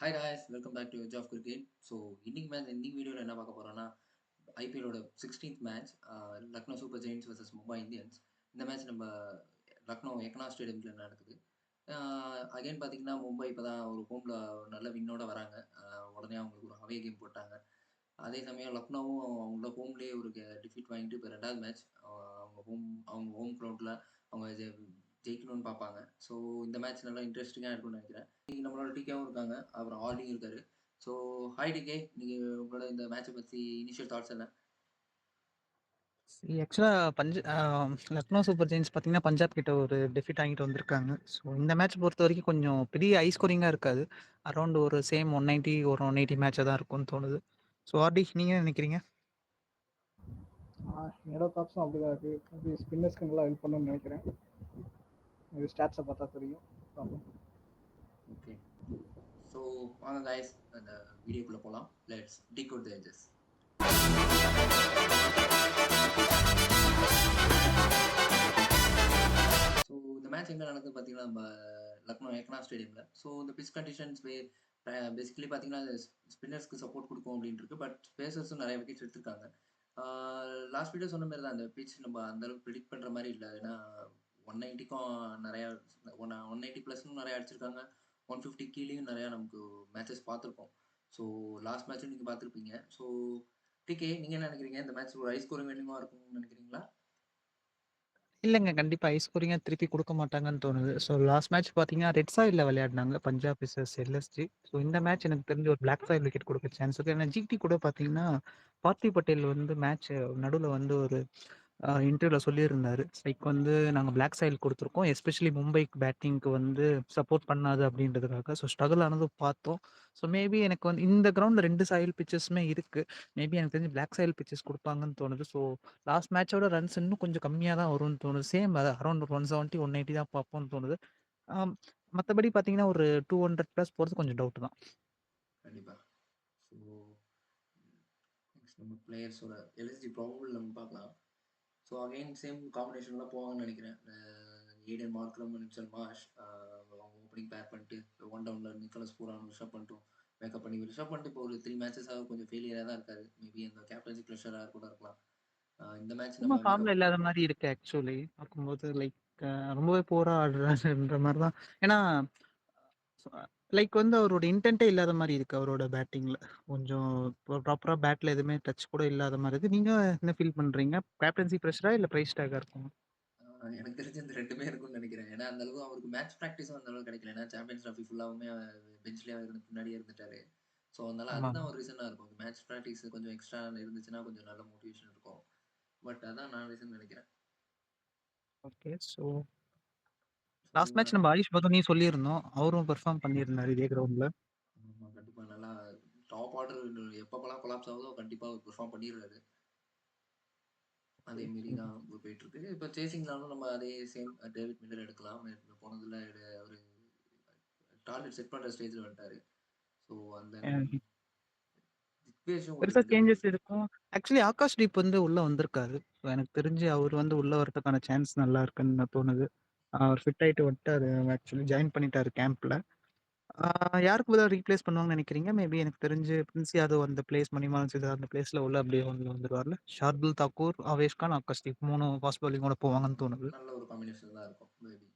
Hi guys welcome back to edge of cricket. So இன்னைக்கு வீடியோவில் என்ன பார்க்க போகிறோன்னா ஐபிஎல்லோட 16th match Lucknow super giants versus Mumbai Indians. இந்த மேட்ச் நம்ம லக்னோ எக்கனா ஸ்டேடியமில் நடக்குது. அகைன் பார்த்தீங்கன்னா மும்பை இப்போ தான் ஒரு ஹோமில் நல்ல வின்னோட வராங்க. உடனே அவங்களுக்கு ஒரு அவே கேம் போட்டாங்க. அதே சமயம் லக்னோவும் அவங்களோட ஹோம்லேயே ஒரு டிஃபீட் வாங்கிட்டு இப்போ ரெண்டாவது மேட்ச் அவங்க ஹோம் கிரவுண்டில் அவங்க ஜெயிக்கணும்னு பார்ப்பாங்க. ஸோ இந்த மேட்ச் நல்லா இன்ட்ரெஸ்டிங்காக இருக்கும்னு நினைக்கிறேன். இன்னைக்கு நம்மளோட டிகேவும் இருக்காங்க, அப்புறம் ஆர்டியும் இருக்காரு. ஸோ ஹாய் டிகே, நீங்கள் உங்களோட இந்த மேட்சை பற்றி இனிஷியல் தாட்ஸ் என்ன? ஆக்சுவலா லக்னோ சூப்பர் ஜெயின்ஸ் பார்த்தீங்கன்னா, பஞ்சாப் கிட்ட ஒரு டெஃபீட் வாங்கிட்டு வந்திருக்காங்க. ஸோ இந்த மேட்ச் பொறுத்தவரைக்கும் கொஞ்சம் பெரிய ஹை ஸ்கோரிங்கா இருக்காது. அரவுண்ட் ஒரு சேம் 190 ஒரு 180 மேட்சா தான் இருக்கும்னு தோணுது. ஸோ ஆர்டி நீங்க என்ன நினைக்கிறீங்க? என்னோட தாட்ஸும் அப்படிதான் இருக்குது. அது ஸ்பின்னர்ஸ்க்கு நல்லா ஹெல்ப் பண்ணணும்னு நினைக்கிறேன். இது ஸ்டாட்ஸை பார்த்தா தெரியும். பார்ப்போம். ஓகே, ஸோ வாங்க காய்ஸ் அந்த வீடியோக்குள்ளே போகலாம். Let's decode the edges. So இந்த மேட்ச் எங்கே நடக்குது பார்த்தீங்கன்னா நம்ம லக்னோ ஏக்னா ஸ்டேடியமில். ஸோ இந்த பிச் கண்டிஷன்ஸ் பேசிக்கலி பார்த்தீங்கன்னா ஸ்பின்னர்ஸ்க்கு சப்போர்ட் கொடுக்கும் அப்படின்னு இருக்கு. பட் பேசர்ஸும் நிறைய விக்கெட்ஸ் எடுத்திருக்காங்க. லாஸ்ட் வீடியோ சொன்ன மாதிரி தான் அந்த பிச் நம்ம அந்த அளவுக்கு ப்ரிடிக்ட் பண்ணுற மாதிரி இல்லை. ஏன்னா 190க்கும் நிறையா 190 ப்ளஸ்னும் நிறையா அடிச்சிருக்காங்க. 150 கீழேயும் நிறையா நமக்கு மேட்சஸ் பார்த்துருக்கோம். ஸோ லாஸ்ட் மேட்சும் நீங்கள் பார்த்துருப்பீங்க. ஸோ டிகே நீங்கள் என்ன நினைக்கிறீங்க? இந்த மேட்ச் ஒரு ஹை ஸ்கோரிங் வேணுமா இருக்கும்னு நினைக்கிறீங்களா? இல்லங்க. கண்டிப்பா ஹை ஸ்கோரிங்கா திருப்பி குடுக்க மாட்டாங்கன்னு தோணுது. ஸோ லாஸ்ட் மேட்ச் பார்த்தீங்கன்னா, ரெட் சாயில்ல விளையாடுனாங்க பஞ்சாப் விசஸ் எல்எஸ்ஜி. ஸோ இந்த மேட்ச் எனக்கு தெரிஞ்சு ஒரு பிளாக் சாயில் விக்கெட் குடுக்க சான்ஸ் இருக்கு. ஏன்னா ஜிடி கூட பார்த்தீங்கன்னா, பார்த்திவ் பட்டேல் வந்து மேட்ச் நடுவுல வந்து ஒரு இன்டர்வியூல சொல்லியிருந்தாரு. லைக் வந்து நாங்க பிளாக் சாயில் குடுத்துருக்கோம். எஸ்பெஷலி மும்பைக்கு பேட்டிங்க்கு வந்து சப்போர்ட் பண்ணாது அப்படின்றதுக்காக. ஸோ ஸ்ட்ரகிள் ஆனதும் பார்த்தோம். ஸோ மேபி எனக்கு வந்து இந்த கிரவுண்ட்ல 2 சாயில் பிச்சஸுமே இருக்கு. மேபி எனக்கு தெரிஞ்சு பிளாக் சாயில் பிச்சஸ் குடுப்பாங்கன்னு தோணுது. ஸோ லாஸ்ட் மேட்சோட ரன்ஸ் இன்னும் கொஞ்சம் கம்மியா தான் வரும்னு தோணுது. சேம் அரௌண்ட் 170, 180 தான் பார்ப்போம்னு தோணுது. ஆம். மத்தபடி பார்த்தீங்கன்னா, ஒரு 200 பிளஸ் போறது கொஞ்சம் டவுட் தான். கண்டிப்பாக. ஸோ நெக்ஸ்ட் நம்ம பிளேயர்ஸோட எல்எஸ்ஜி ப்ராபபிள் நம்ம பார்க்கலாம். ஸோ அகைன் சேம் காம்பினேஷன்லாம் போவாங்கன்னு நினைக்கிறேன். ஏடன் மார்க்ரம், நிச்சல் மாஷ் அவங்க ஓப்பனிங் பேர் பண்ணிட்டு ஒன் டவுனில் நிக்கலஸ் பூரான் ரிஷப் பண்ணிட்டு இப்போ ஒரு 3 மேட்சஸாக கொஞ்சம் ஃபெயிலியராக தான் இருக்காரு. மேபி அந்த கேப்டன்சி ப்ரெஷராக கூட இருக்கலாம். இந்த மேட்ச் சும்மா நம்ம ஃபார்ம்ல இல்லாத மாரி இருக்கு ஆக்சுவலி. பார்க்கும்போது லைக் ரொம்பவே புவரா ஆடுறாருன்ற மாரி தான். ஏன்னா லைக் வந்து அவரோட இன்டென்ட்டே இல்லாத மாரி இருக்கு அவரோட பேட்டிங்ல. கொஞ்சம் ப்ராப்பரா பேட்ல எதுவுமே டச் கூட இல்லாத மாரி இருக்கு. நீங்க என்ன ஃபீல் பண்றீங்க? கேப்டன்சி பிரஷரா இல்ல பிரைஸ் டேக்கா இருக்குமா? எனக்கு தெரிஞ்சு இந்த 2மே இருக்கும்னு நினைக்கிறேன். ஏன்னா அந்த அளவுக்கு அவருக்கு மேட்ச் ப்ராக்டிஸும் அந்த அளவுக்கு கிடைக்கல. ஏன்னா சாம்பியன்ஸ் ட்ராஃபி ஃபுல்லாவுமே பெஞ்ச்லேயே இருந்து பின்னாடியே இருந்துட்டாரு. ஸோ அதனால ஆமா. அதுதான் ஒரு ரீசனாக இருக்கும். மேட்ச் ப்ராக்டிஸ் கொஞ்சம் எக்ஸ்ட்ரா இருந்துச்சுன்னா கொஞ்சம் நல்ல மோட்டிவேஷன் இருக்கும். பட் அதான் நான் ரீசன் நினைக்கிறேன். Okay. So so last match நம்ம ஆயுஷ் பதோனியும் சொல்லியிருந்தோம். அவரும் பெர்ஃபார்ம் பண்ணியிருந்தாரு இதே கிரவுண்ட்ல. ஆமா, கண்டிப்பா நல்லா டாப் ஆர்டர் எப்பப்பலாம் கொலாப்ஸ் ஆகுதோ கண்டிப்பா பெர்ஃபார்ம் பண்ணிடுறாரு. அதே மாரி தான் போயிட்டு இருக்கு. இப்போ சேசிங்னாலும் நம்ம அதே சேம் டேவிட் மில்லர் எடுக்கலாம். போனதுல அவரு டார்கெட் செட் பண்ற ஸ்டேஜ்ல வந்துட்டாரு. ஸோ அந்த திக்வேஷும் பெருசா கொஞ்சம் இந்த சேஞ்சஸ் இருக்கும். ஆக்சுவலி ஆகாஷ்தீப் வந்து உள்ள வந்திருக்காரு. ஸோ எனக்கு தெரிஞ்சு அவரு வந்து உள்ள வரதுக்கான சான்ஸ் நல்லா இருக்குன்னு தோணுது. அவர் ஃபிட் ஆயிட்டு வந்துட்டாரு. ஆக்சுவலி ஜாயின் பண்ணிட்டாரு கேம்ப்ல. யாருக்கு பதிலா ரீப்ளேஸ் பண்ணுவாங்கன்னு நினைக்கிறீங்க? மேபி எனக்கு தெரிஞ்சு பிரின்ஸ் யாதவ் அந்த பிளேஸ், மணிமாறன் சிதர் அந்த பிளேஸ்ல உள்ள அப்படியே வந்துருவார்ல. ஷார்துல் தாக்கூர், அவேஷ் கான், ஆகாஷ்தீப் 3 ஃபாஸ்ட் பவுலிங்கோட போவாங்கன்னு தோணுது. நல்ல ஒரு காம்பினேஷன் தான் இருக்கும். மேபி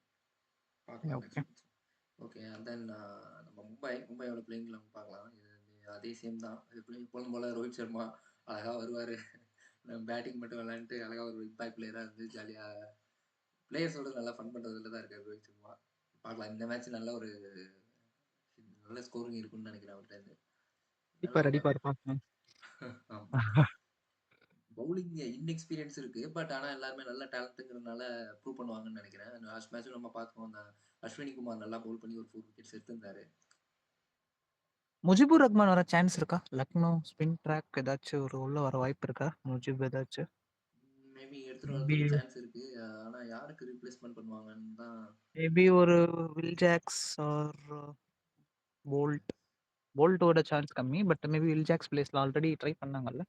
பார்க்கலாம் okay. Next match. Okay, and தென் நம்ம மும்பையோட பிளேயிங் நம்ம பார்க்கலாம். இது அதே சேம் தான். எப்பொழுதும் போல ரோஹித் சர்மா அழகா வருவாரு. பேட்டிங் மட்டும் விளையாண்டுட்டு அழகா ஒரு இம்பாக்ட் பிளேயரா இருந்து ஜாலியா பிளேயர்ஸோட நல்லா ஃபன் பண்றதுல தான் இருக்காரு ரோஹித் சர்மா. பார்க்கலாம், இந்த மேட்ச் நல்ல ஸ்கோரிங் இருக்கும்னு நினைக்கிறேன் அவர்கிட்ட இருந்து. கண்டிப்பா நல்லா ஒரு ரெடிப்பா இருப்பாங்க. ஆமா, பவுலிங் இன்எக்ஸ்பீரியன்ஸ் இருக்கு. பட் ஆனா எல்லாருமே நல்ல டேலண்ட்ங்கிறதுனால ப்ரூவ் பண்ணுவாங்கன்னு நினைக்கிறேன். லாஸ்ட் மேட்சும் நம்ம பார்த்தோம். அந்த அஸ்வினி குமார் நல்லா பவுல் பண்ணி ஒரு 4 விக்கெட்ஸ் எடுத்திருந்தாரு. முஜிபுர் ரஹ்மான் வர சான்ஸ் இருக்கா? லக்னோ ஸ்பின் ட்ராக் ஏதாச்சும் ஒரு உள்ள வர வாய்ப்பு இருக்கா? முஜிப் ஏதாச்சும்? மேபி எடுத்துட்டு மேபி வரதுக்கு சான்ஸ் இருக்கு. ஆனா யாருக்கு ரீப்ளேஸ்மென்ட் பண்ணுவாங்கன்னு தான். மேபி ஒரு வில் ஜாக்ஸ் ஆர் போல்ட். போல்ட்டோட சான்ஸ் கம்மி. பட் மேபி வில் ஜாக்ஸ் பிளேஸ்ல ஆல்ரெடி ட்ரை பண்ணாங்கல்ல.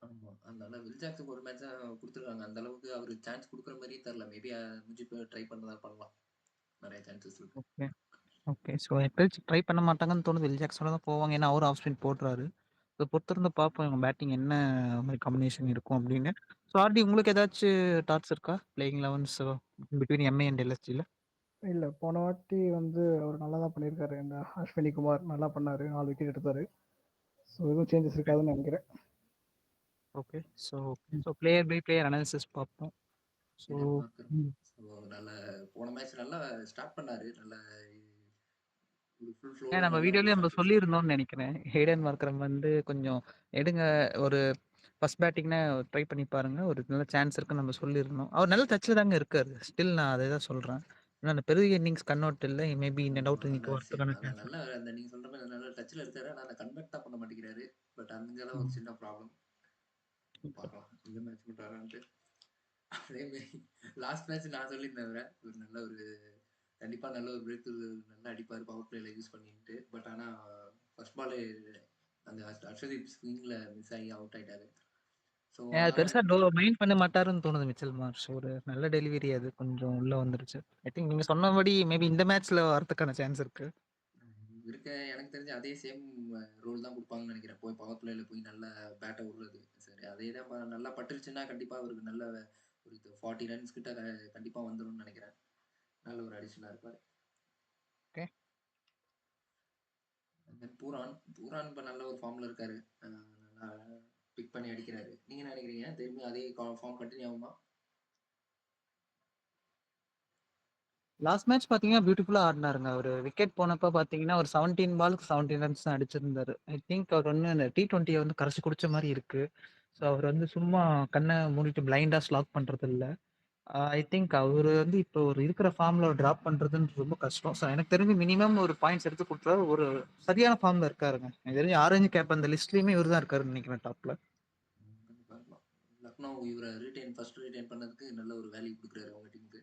ஆமா, அதனால வில் ஜாக்ஸுக்கு ஒரு மேட்ச் குடுத்துருக்காங்க. அந்த அளவுக்கு அவருக்கு சான்ஸ் குடுக்குற மாரியே தெரியல. மேபி முஜிப் ட்ரை பண்ணதா பண்ணலாம். நெறைய சான்சஸ் இருக்கு. Okay, okay. ஸோ எப்பயாச்சும் ட்ரை பண்ண மாட்டாங்கன்னு தோணுது. வில் ஜாக்சனோட தான் போவாங்க. ஏன்னா அவரும் ஆஃப் ஸ்பின் போடுறாரு. இத பொறுத்திருந்து பார்ப்போம் இவங்க பேட்டிங் என்ன மாரி காம்பினேஷன் இருக்கும் அப்படின்னு. ஸோ ஆர்டி உங்களுக்கு ஏதாச்சும் தாட்ஸ் இருக்கா? பிளேயிங் 11ஸ் பிட்வீன் எம்ஐ அண்ட் எல்எஸ்ஜில? இல்லை, போன வாட்டி வந்து அவர் நல்லா தான் பண்ணியிருக்காரு. இந்த அஸ்வினி குமார் நல்லா பண்ணார், 4 விக்கெட் எடுத்தார். ஸோ எதுவும் சேஞ்சஸ் இருக்காதுன்னு நினைக்கிறேன். Okay. So so player by player analysis பார்ப்போம். ஸோ எதிர்பார்க்குறோம். ஸோ நல்ல போன மேட்ச் நல்லா ஸ்டார்ட் பண்ணாரு. நல்ல ஒரு ஃபுல் ஃப்ளோல நம்ம நல்லா வீடியோலயே நம்ம ஸ்டார்ட் வச்சாரு. சொல்லியிருந்தோம்னு நெனைக்கிறேன். ஹேடன் மார்க்ரம் வந்து கொஞ்சம் எடுங்க ஒரு ஃபர்ஸ்ட் பேட்டிங்னா ட்ரை பண்ணி பாருங்க. ஒரு நல்ல சான்ஸ் இருக்குன்னு நம்ம சொல்லியிருந்தோம். அவர் நல்ல டச்ல தாங்க இருக்காரு. ஸ்டில் நான் அதே தான் சொல்றேன். ஆனா அந்த பெரிய இன்னிங்ஸ் கன்வெர்ட் இல்ல. மேபி இன் அண்ட் ஆமா. அவுட் இன்னைக்கு சேம். வரதுக்கான அதான் சான்ஸ் நல்லா இருக்கு. அந்த நீங்க சொல்ற மாரி நல்ல டச்ல இருக்காரு. ஆனா அத கன்வெர்ட் தான் பண்ண மாட்டேங்கிறாரு. பட் அங்க தான் ஒரு ம். சின்ன ப்ராப்ளம். பார்க்கலாம். இந்த மேட்ச் மட்டும் வரான்ட்டு. அதே மாரி லாஸ்ட் மேட்ச் நான் சொல்லியிருந்தேன் அவர. ஒரு நல்ல ஒரு கண்டிப்பா நல்ல ஒரு பிரேக் த்ரூ நல்லா அடிப்பாரு பவர் பிளேல யூஸ் பண்ணிட்டு. பட் ஆனா ஃபர்ஸ்ட் பாலே அந்த அர்ஷதீப் ஸ்விங்ல மிஸ் ஆகி அவுட் ஆயிட்டாரு. ஸோ அது அதனால பெருசா மைண்ட் பண்ண மாட்டாருன்னு தோணுது மிச்சல் மார்ஷ். ஒரு நல்ல டெலிவரி அது கொஞ்சம் உள்ள வந்துருச்சு. ஐ திங்க் நீங்க சொன்னபடி மேபி இந்த மேட்ச்ல வரதுக்கான சான்ஸ் இருக்கு. இருக்க எனக்கு தெரிஞ்சு அதே சேம் ரோல் தான் குடுப்பாங்கன்னு நெனைக்கிறேன். போய் பவர் பிளேல போய் நல்லா பேட்ட உடுறது. சரி அதே தான் நல்லா பட்டுருச்சுன்னா கண்டிப்பா அவருக்கு நல்ல ஒரு 40 ரன்ஸ் கிட்ட கண்டிப்பா வந்துரும்னு நெனைக்கிறேன். நல்ல ஒரு அடிஷனா இருப்பாரு. ஓகே. பூரான் இப்ப நல்ல ஒரு ஃபார்ம்ல இருக்காரு. நல்லா பிக் பண்ணி அடிக்கிறாரு. நீங்க என்ன நெனைக்கிறீங்க? திரும்பி அதே ஃபார்ம் கன்டின்யூ ஆகுமா? லாஸ்ட் மேட்ச் பார்த்தீங்கன்னா, பியூட்டிஃபுல்லா ஆடுனாருங்க. அவரு விக்கெட் போனப்ப பார்த்தீங்கன்னா, ஒரு 17 பாலுக்கு 17 ரன்ஸ் தான் அடிச்சிருந்தாரு. ஐ திங்க் அவர் வந்து அந்த T20 வந்து கரைச்சு குடிச்ச மாரி இருக்கு. ஸோ அவர் வந்து சும்மா கண்ண மூடிட்டு பிளைண்டா ஸ்லாக் பண்றது இல்ல. ஐ திங்க் அவரு வந்து இப்போ ஒரு இருக்கிற ஃபார்ம்ல டிராப் பண்றதுன்னு ரொம்ப கஷ்டம். ஸோ எனக்கு தெரிஞ்சு மினிமம் ஒரு பாயிண்ட்ஸ் எடுத்து குடுத்தா ஒரு சரியான ஃபார்ம்ல இருக்காருங்க. எனக்கு தெரிஞ்சு ஆரஞ்சு கேப் அந்த லிஸ்ட்லயுமே இவரு தான் இருக்காருன்னு நினைக்கிறேன் டாப்ல. கண்டிப்பா இருக்கலாம். லக்னோ இவர ஃபர்ஸ்ட் ரிட்டெயின் பண்ணதுக்கு நல்ல ஒரு வேல்யூ குடுக்குறாரு அவங்க டீமுக்கு.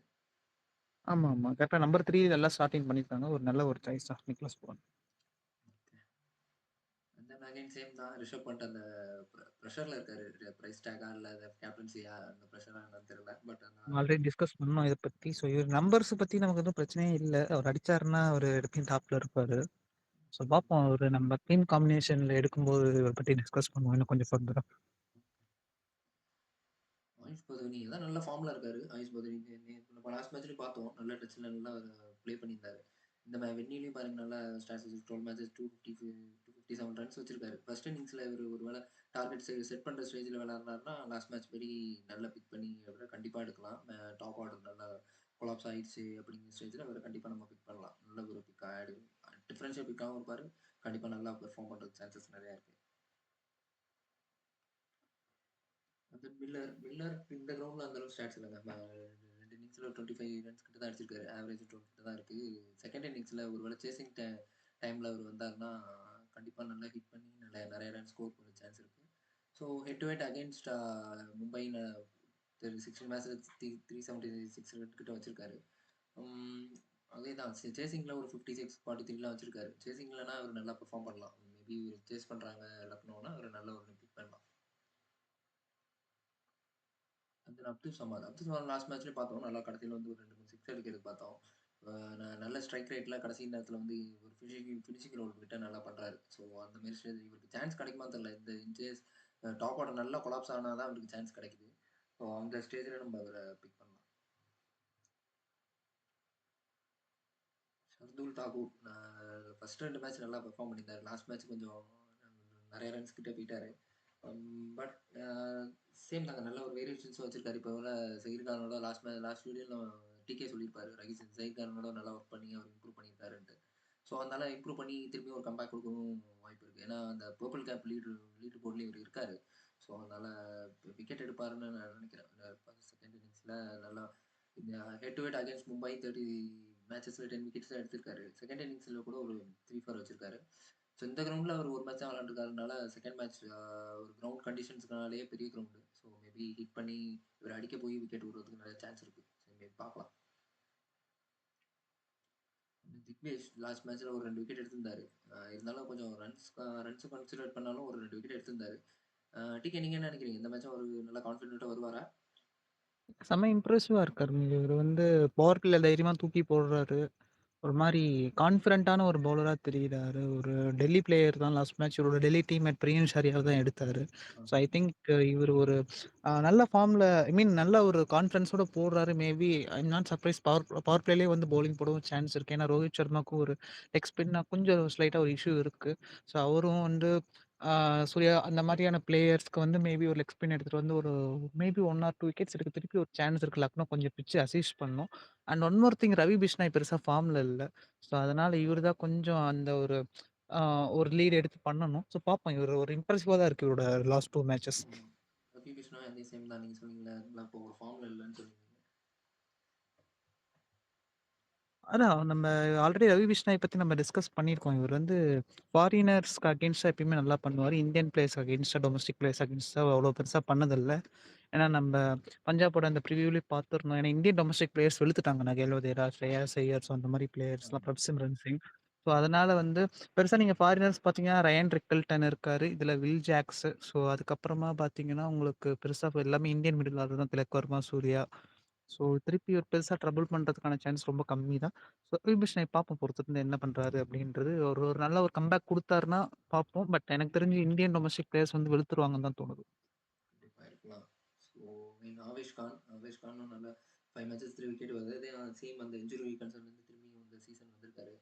ஆமா, ஆமா. கரெக்ட்டா நம்பர் 3 நல்லா ஸ்டார்டிங் பண்ணியிருக்காங்க. ஒரு நல்ல ஒரு சாய்ஸ் தான் நிக்லஸ் பூரன். அந்த அகைன் சேம் தான். ரிஷப் பண்ட் அந்த பிரஷர்ல இருக்காரு. பிரைஸ் டேக்கா இல்ல கேப்டன்சியா அந்த பிரஷரா என்னன்னு தெரியல. பட் ஆனா ஆல்ரெடி டிஸ்கஸ் பண்ணோம் இத பத்தி. ஸோ இவர் நம்பர்ஸ் பத்தி நமக்கு எதுவும் பிரச்சனையே இல்ல. அவர் அடிச்சாருன்னா அவரு எப்பயும் டாப்ல இருப்பாரு. ஸோ பார்ப்போம். அவரு நம்ம டீம் காம்பினேஷன்ல எடுக்கும்போது இவர பத்தி டிஸ்கஸ் பண்ணுவோம் இன்னும் கொஞ்சம் ஃபர்தரா. ஆயுஷ் பதோனி தான் நல்ல ஃபார்ம்ல இருக்காரு. ஆயுஷ் பதோனி நம்ம லாஸ்ட் மேட்ச்லயும் பார்த்தோம். நல்ல டச்ல நல்லா ப்ளே பண்ணியிருந்தாரு. இந்த வெந்நிலையும் பாருங்க நல்லா ஸ்டாட்ஸ் 12 மேட்சஸ் 257 ரன்ஸ் வச்சிருக்காரு. ஃபர்ஸ்ட் இன்னிங்ஸ்ல இவரு ஒருவேளை டார்கெட் செட் பண்ற ஸ்டேஜ்ல விளையாடுனாருன்னா லாஸ்ட் மேட்ச் படி நல்லா பிக் பண்ணி அவரை கண்டிப்பா எடுக்கலாம். டாப் ஆர்டர் நல்லா கொலாப்ஸ் ஆயிடுச்சு அப்படிங்கிற ஸ்டேஜ்ல அவரை கண்டிப்பா நம்ம பிக் பண்ணலாம். நல்ல ஒரு பிக் ஆடு டிஃபரன்ஷியல் பிக்காகவும் இருப்பாரு. கண்டிப்பா நல்லா பெர்ஃபார்ம் பண்றதுக்கு சான்சஸ் நிறைய இருக்கு. அந்த மில்லர் இந்த கிரவுண்ட்ல அந்த அளவுக்கு ஸ்டாட்ஸ் இல்லைங்க. 2 இன்னிங்ஸ்ல 25 ரன்ஸ் கிட்ட தான் அடிச்சிருக்காரு. ஆவரேஜ் 12 கிட்ட தான் இருக்கு. செகண்ட் இன்னிங்ஸ்ல ஒருவேளை சேசிங் டைம்ல அவர் வந்தாருன்னா கண்டிப்பா நல்லா ஹிட் பண்ணி நிறைய ரன் ஸ்கோர் பண்ண சான்ஸ் இருக்கு. So head to head against Mumbai 16 மேட்ச்ல 376 ரன் கிட்ட வச்சிருக்காரு. அதே தான் சேசிங்ல ஒரு 56 43லாம் வச்சிருக்காரு. சேசிங்லனா அவர் நல்லா பெர்ஃபார்ம் பண்ணலாம். மேபி சேஸ் பண்றாங்க லக்னோனா அவர் நல்ல ஒரு பிக் பண்ணலாம். அந்த அப்துல் சமாத் லாஸ்ட் மேட்ச்லயே பார்த்தோம். நல்லா கடைசியில வந்து ஒரு 2, 3 சிக்ஸ் அடிக்கிறது பார்த்தோம். நல்ல ஸ்ட்ரைக் ரேட்ல கடைசி நேரத்துல வந்து ஒரு ஃபினிஷிங் ரோல் கிட்ட நல்லா பண்றாரு. ஸோ அந்த மாரி ஸ்டேஜ் இவருக்கு சான்ஸ் கிடைக்குமான்னு தெரியல. இந்த இன்கேஸ் டாப் ஆர்டர் நல்லா கொலாப்ஸ் ஆனா தான் அவருக்கு சான்ஸ் கிடைக்குது. ஸோ அந்த ஸ்டேஜ்ல நம்ம அவரை பிக் பண்ணலாம். ஷர்துல் தாக்கூர் ஃபர்ஸ்ட் 2 மேட்ச் நல்லா பெர்ஃபார்ம் பண்ணியிருந்தாரு. லாஸ்ட் மேட்ச் கொஞ்சம் நிறைய ரன்ஸ் கிட்ட போயிட்டாரு. பட் சேம் தாங்க நல்ல ஒரு வேரியேஷன்ஸ் வச்சிருக்காரு. இப்போ வர சகிர் கானோட லாஸ்ட் வீடியோல டிகே சொல்லியிருப்பாரு. சகிர் கானோட நல்லா ஒர்க் பண்ணி அவர் இம்ப்ரூவ் பண்ணியிருக்காருன்ட்டு. ஸோ அதனால இம்ப்ரூவ் பண்ணி திரும்பி ஒரு கம்பேக் கொடுக்கவும் வாய்ப்பு இருக்கு. ஏன்னா அந்த பர்பிள் கேப் லீடர் போர்ட்லேயும் இவர் இருக்காரு. ஸோ அதனால விக்கெட் எடுப்பாருன்னு நான் நினைக்கிறேன். செகண்ட் இன்னிங்ஸ்ல நல்லா இந்த head to head against Mumbai 30 மேட்சஸ்ல 10 wickets எடுத்திருக்காரு. செகண்ட் இன்னிங்ஸ்ல கூட ஒரு 3-4 வச்சிருக்காரு. ஸோ இந்த கிரவுண்ட்ல அவர் ஒரு மேட்ச் தான் விளையாண்டுருக்காருனால செகண்ட் மேட்ச் ஒரு கிரவுண்ட் கண்டிஷன்ஸ்னாலேயே பெரிய கிரவுண்டு. ஸோ மேபி ஹிட் பண்ணி இவர் அடிக்க போய் விக்கெட் விடுறதுக்கு நிறைய சான்ஸ் இருக்கு. ஸோ மேபி பார்க்கலாம். திக்னேஷ் லாஸ்ட் மேட்ச்ல ஒரு 2 விக்கெட் எடுத்திருந்தாரு. இருந்தாலும் கொஞ்சம் ரன்ஸ் கன்சிடர் பண்ணாலும் ஒரு 2 விக்கெட் எடுத்திருந்தாரு. டிகே நீங்க என்ன நினைக்கிறீங்க? இந்த மேட்சும் ஒரு நல்ல கான்ஃபிடென்ட்டா வருவாரா? செம்ம இம்ப்ரெசிவா இருக்காருங்க. இவரு வந்து பவர் பிளேல தைரியமா தூக்கி போடுறாரு. ஒரு மாரி கான்ஃபிடென்ட்டான ஒரு பவுலரா தெரியிறாரு. ஒரு டெல்லி பிளேயர் தான் லாஸ்ட் மேட்ச் இவரோட டெல்லி டீம்மேட் பிரியன் ஷாரியாவ தான் எடுத்தாரு. ஸோ ஐ திங்க் இவரு ஒரு நல்ல ஃபார்ம்ல ஐ மீன் நல்ல ஒரு கான்ஃபிடன்ஸோட போடுறாரு. Maybe I am not surprise power பிளேலயே வந்து பவுலிங் போடவும் சான்ஸ் இருக்கு. ஏன்னா ரோஹித் சர்மாக்கும் ஒரு லெக் ஸ்பின்ன கொஞ்சம் ஸ்லைட்டா ஒரு இஷ்யூ இருக்கு. ஸோ அவரும் வந்து சூர்யா அந்த மாரியான பிளேயர்ஸ்க்கு வந்து மேபி ஒரு லெக் ஸ்பின் எடுத்துட்டு வந்து ஒரு மேபி 1 ஆர் 2 விக்கெட்ஸ் எடுக்க திருப்பி ஒரு சான்ஸ் இருக்கு. லக்னோ கொஞ்சம் பிட்ச் அசிஸ்ட் பண்ணும். And one more thing Ravi Bishnoi பெருசா ஃபார்ம்ல இல்ல. ஸோ அதனால இவரு தான் கொஞ்சம் அந்த ஒரு ஆ ஒரு லீட் எடுத்து பண்ணணும். ஸோ பார்ப்போம். இவரு ஒரு இம்ப்ரெசிவா தான் இருக்கு இவரோட லாஸ்ட் 2 மேட்சஸ். ரவி பிஷ்ணா அதே சேம் தான் நீங்க சொன்னீங்கல்ல, அதெல்லாம் இப்போ ஒரு ஃபார்ம்ல இல்லன்னு சொன்னீங்க. அதான் நம்ம ஆல்ரெடி ரவி பிஷ்னாய் பத்தி நம்ம டிஸ்கஸ் பண்ணியிருக்கோம். இவர் வந்து ஃபாரினர்ஸ்க்கு அகெயின்ஸ்டா எப்பயுமே நல்லா பண்ணுவாரு. இந்தியன் பிளேயர்ஸ்க்கு அகெயின்ஸ்டா, டொமஸ்டிக் பிளேயர்ஸ் அகெயின்ஸ்டா அவ்வளோ பெருசா பண்ணதில்ல. ஏன்னா நம்ம பஞ்சாபோட அந்த ப்ரிவியூலயே பார்த்துருந்தோம். ஏன்னா இந்தியன் டொமஸ்டிக் பிளேயர்ஸ் வெளுத்துட்டாங்க. நகேல் வதேரா, ஸ்ரேயாஸ் ஐயர் ஸோ அந்த மாரி பிளேயர்ஸ்லாம் பிரப் சிம்ரன் சிங். ஸோ அதனால வந்து பெருசா நீங்க ஃபாரினர்ஸ் பார்த்தீங்கன்னா, ரயன் ரிக்கல்டன் இருக்காரு. இதுல வில் ஜாக்ஸ். ஸோ அதுக்கப்புறமா பார்த்தீங்கன்னா, உங்களுக்கு பெருசா எல்லாமே இந்தியன் மிடில் ஆர்டர் தான். திலக் வர்மா, சூர்யா. ஸோ திருப்பி ஒரு பெருசா ட்ரபிள் பண்றதுக்கான சான்ஸ் ரொம்ப கம்மி தான். ஸோ ரவி பிஷ்னாய் பார்ப்போம் பொறுத்திருந்து என்ன பண்றாரு அப்படின்றது. ஒரு ஒரு நல்ல ஒரு கம்பேக் குடுத்தாருன்னா பார்ப்போம். பட் எனக்கு தெரிஞ்சு இந்தியன் டொமஸ்டிக் பிளேயர்ஸ் வந்து வெளுத்துருவாங்கன்னு தான் தோணுது. கண்டிப்பா இருக்கலாம். ஸோ மீன் ஆவேஷ் கானும் நல்லா 5 மேட்சஸ் 3 விக்கெட் வருது. அதே சேம் அந்த இன்ஜுரி கன்சர்ன்லேருந்து திரும்பியும் இந்த சீசன் வந்திருக்காரு.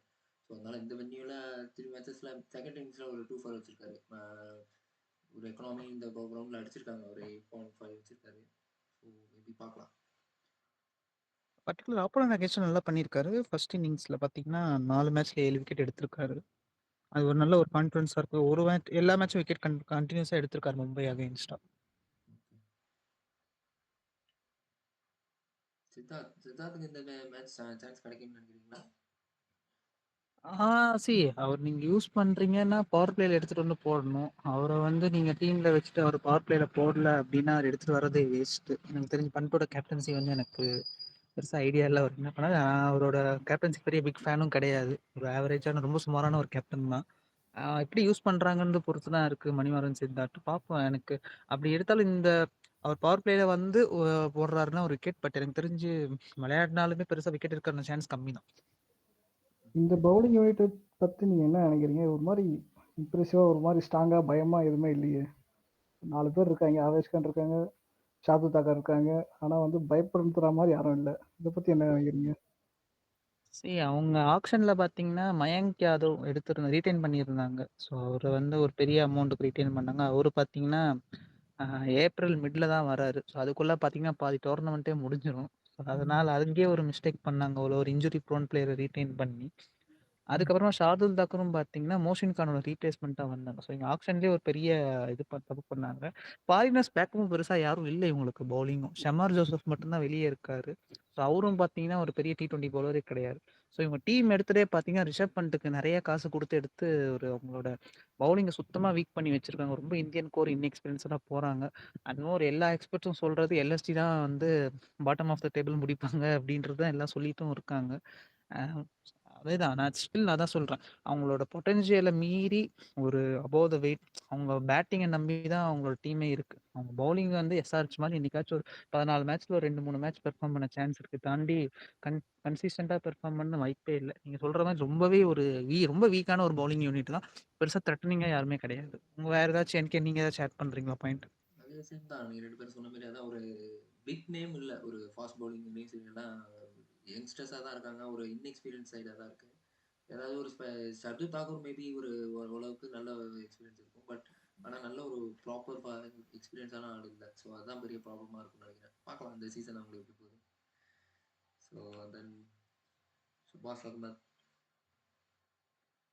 ஸோ அதனால இந்த வென்யூல 3 மேட்சஸ்ல செகண்ட் இன்னிங்ஸ்ல ஒரு 2 4 வச்சிருக்காரு. ஒரு எக்கனாமி இந்த கிரவுண்ட்ல அடிச்சிருக்காங்க. ஒரு 8.5 வச்சிருக்காரு. ஸோ மேபி பார்க்கலாம். பர்ட்டிகுலர் ஆப்போனன்ட் அகேன்ஸ்டும் நல்லா பண்ணியிருக்காரு. ஃபர்ஸ்ட் இன்னிங்ஸ்ல பார்த்தீங்கன்னா, 4 மேட்ச்ல 7 விக்கெட் எடுத்திருக்காரு. அது ஒரு நல்ல ஒரு கான்ஃபிடன்ஸா இருக்கு. ஒரு மேட்ச் எல்லா மேட்சும் விக்கெட் கன்டினியூஸா எடுத்திருக்காரு மும்பை அகைன்ஸ்டா. சித்தார்த்துக்கு இந்த மேட்ச் சான்ஸ் கிடைக்கும்னு நினைக்கிறீங்களா? ஆ சி அவர் நீங்க யூஸ் பண்றீங்கன்னா, பவர் பிளேல எடுத்துட்டு வந்து போடணும். அவர வந்து நீங்க டீம்ல வச்சுட்டு அவர் பவர் பிளேல போடல அப்டின்னா, அவர் எடுத்துட்டு வரதே வேஸ்ட். எனக்கு தெரிஞ்சு பண்ட்டோட கேப்டன்சி வந்து எனக்கு பெருசா ஐடியா இல்ல. அவர் என்ன பண்ணாரு, நான் அவரோட கேப்டன்சி பெரிய பிக் ஃபேனும் கிடையாது. ஒரு ஆவரேஜான ரொம்ப சுமாரான ஒரு கேப்டன் தான். எப்படி யூஸ் பண்றாங்கன்றத பொறுத்து தான் இருக்கு மணிமாறன், சித்தார்த். பார்ப்போம். எனக்கு அப்படி எடுத்தாலும் இந்த அவர் பவர் பிளேல வந்து போடுறாருன்னா ஒரு விக்கெட். பட் எனக்கு தெரிஞ்சு விளையாடினாலுமே பெருசா விக்கெட் எடுக்கிற சான்ஸ் கம்மி தான். இந்த பவுலிங் யூனிட்டை பத்தி நீங்க என்ன நினைக்கிறீங்க? ஒரு மாதிரி இம்ப்ரெசிவா, ஒரு மாதிரி ஸ்ட்ராங்கா, பயமா எதுவுமே இல்லையே. 4 பேர் இருக்காங்க. ஆவேஷ் கான் இருக்காங்க, ஷார்துல் தாக்கர் இருக்காங்க. ஆனா வந்து பயப்படுத்துற மாதிரி யாரும் இல்லை. இதை பத்தி என்ன நினைக்கிறீங்க? அவங்க ஆக்ஷன்ல பார்த்தீங்கன்னா, மயங்க் யாதவ் ரீட்டெயின் பண்ணியிருந்தாங்க. ஸோ அவர வந்து ஒரு பெரிய அமௌண்ட்டுக்கு ரீட்டெயின் பண்ணாங்க. அவரு பார்த்தீங்கன்னா, ஏப்ரல் மிட்ல தான் வராரு. ஸோ அதுக்குள்ள பார்த்தீங்கன்னா, பாதி டோர்னமெண்ட்டே முடிஞ்சிரும். ஸோ அதனால அங்கேயே ஒரு மிஸ்டேக் பண்ணாங்க. ஒரு இன்ஜுரி ப்ரோன் பிளேயர ரீட்டெயின் பண்ணி. அதுக்கப்புறமா ஷார்துல் தாக்கரும் பார்த்தீங்கன்னா, மோஷின் கானோட ரீப்ளேஸ்மெண்ட்டா வந்தாங்க. ஸோ இங்க ஆக்ஷன்லயே ஒரு பெரிய தப்பு பண்ணாங்க. ஃபாரினர்ஸ் பேக்கப்பும் பெருசா யாரும் இல்ல இவங்களுக்கு பவுலிங்கும். ஷமார் ஜோசப் மட்டும் தான் வெளியே இருக்காரு. ஸோ அவரும் பார்த்தீங்கன்னா, ஒரு பெரிய T20 பவுலரே கிடையாது. ஸோ இவங்க டீம் எடுத்ததே பார்த்தீங்கன்னா, ரிஷப் பண்ட்டுக்கு நெறைய காசு குடுத்து எடுத்து அவங்களோட பவுலிங்க சுத்தமா வீக் பண்ணி வச்சிருக்காங்க. ரொம்ப இந்தியன் கோர் இன்எக்ஸ்பீரியன்ஸ்டா போறாங்க. அண்ட் மோர் எல்லா எக்ஸ்பர்ட்ஸும் சொல்றது எல்எஸ்டி தான் வந்து பாட்டம் ஆஃப் த டேபிள் முடிப்பாங்க அப்படின்றது தான் எல்லாம் சொல்லிட்டும் இருக்காங்க. அ அதேதான். நான் தான் சொல்றேன். அவங்களோட பொட்டன்ஷியல மீறி ஒரு அபோவ் த வெயிட் அவங்க பேட்டிங்க நம்பி தான் அவங்களோட டீமே இருக்கு. அவங்க பவுலிங் வந்து எஸ்ஆர்எச் மாரி என்னைக்காச்சும் ஒரு 14 மேட்ச்ல ஒரு 2, 3 மேட்ச் பெர்ஃபார்ம் பண்ண சான்ஸ் இருக்கு. தாண்டி கன்சிஸ்டன்ட்டா பெர்ஃபார்ம் பண்ண வாய்ப்பே இல்ல. நீங்க சொல்ற மாரி ரொம்பவே ஒரு ரொம்ப வீக்கான ஒரு பவுலிங் யூனிட் தான். பெருசா த்ரெட்டனிங்கா யாருமே கிடையாது. உங்க வேற ஏதாச்சும் நீங்க ஏதாச்சும் ஆட் பண்றீங்களா பாயிண்ட்? அதே சேம் தான். நீங்க 2 பேரும் சொன்ன மாரி அதான் ஒரு பிக் நேம் இல்ல. ஒரு ஃபாஸ்ட் பவுலிங்லயும் சரி எல்லாம் யங்ஸ்டர்ஸா தான் இருக்காங்க. ஒரு இன்எக்ஸ்பீரியன்ஸ் சைடா தான் இருக்கு. ஏதாவது ஒரு ஷர்துல் தாக்கூர் மேபி ஓரளவுக்கு நல்ல எக்ஸ்பீரியன்ஸ் இருக்கும். பட் ஆனா நல்ல ஒரு ப்ராப்பர் எக்ஸ்பீரியன்ஸான ஆள் இல்ல. ஸோ அதான் பெரிய ப்ராப்ளமா இருக்கும்னு நினைக்கிறேன். பார்க்கலாம் இந்த சீசன் அவங்களுக்கு எப்படி போகுது. ஸோ தென் சுபாஷ் அகமத்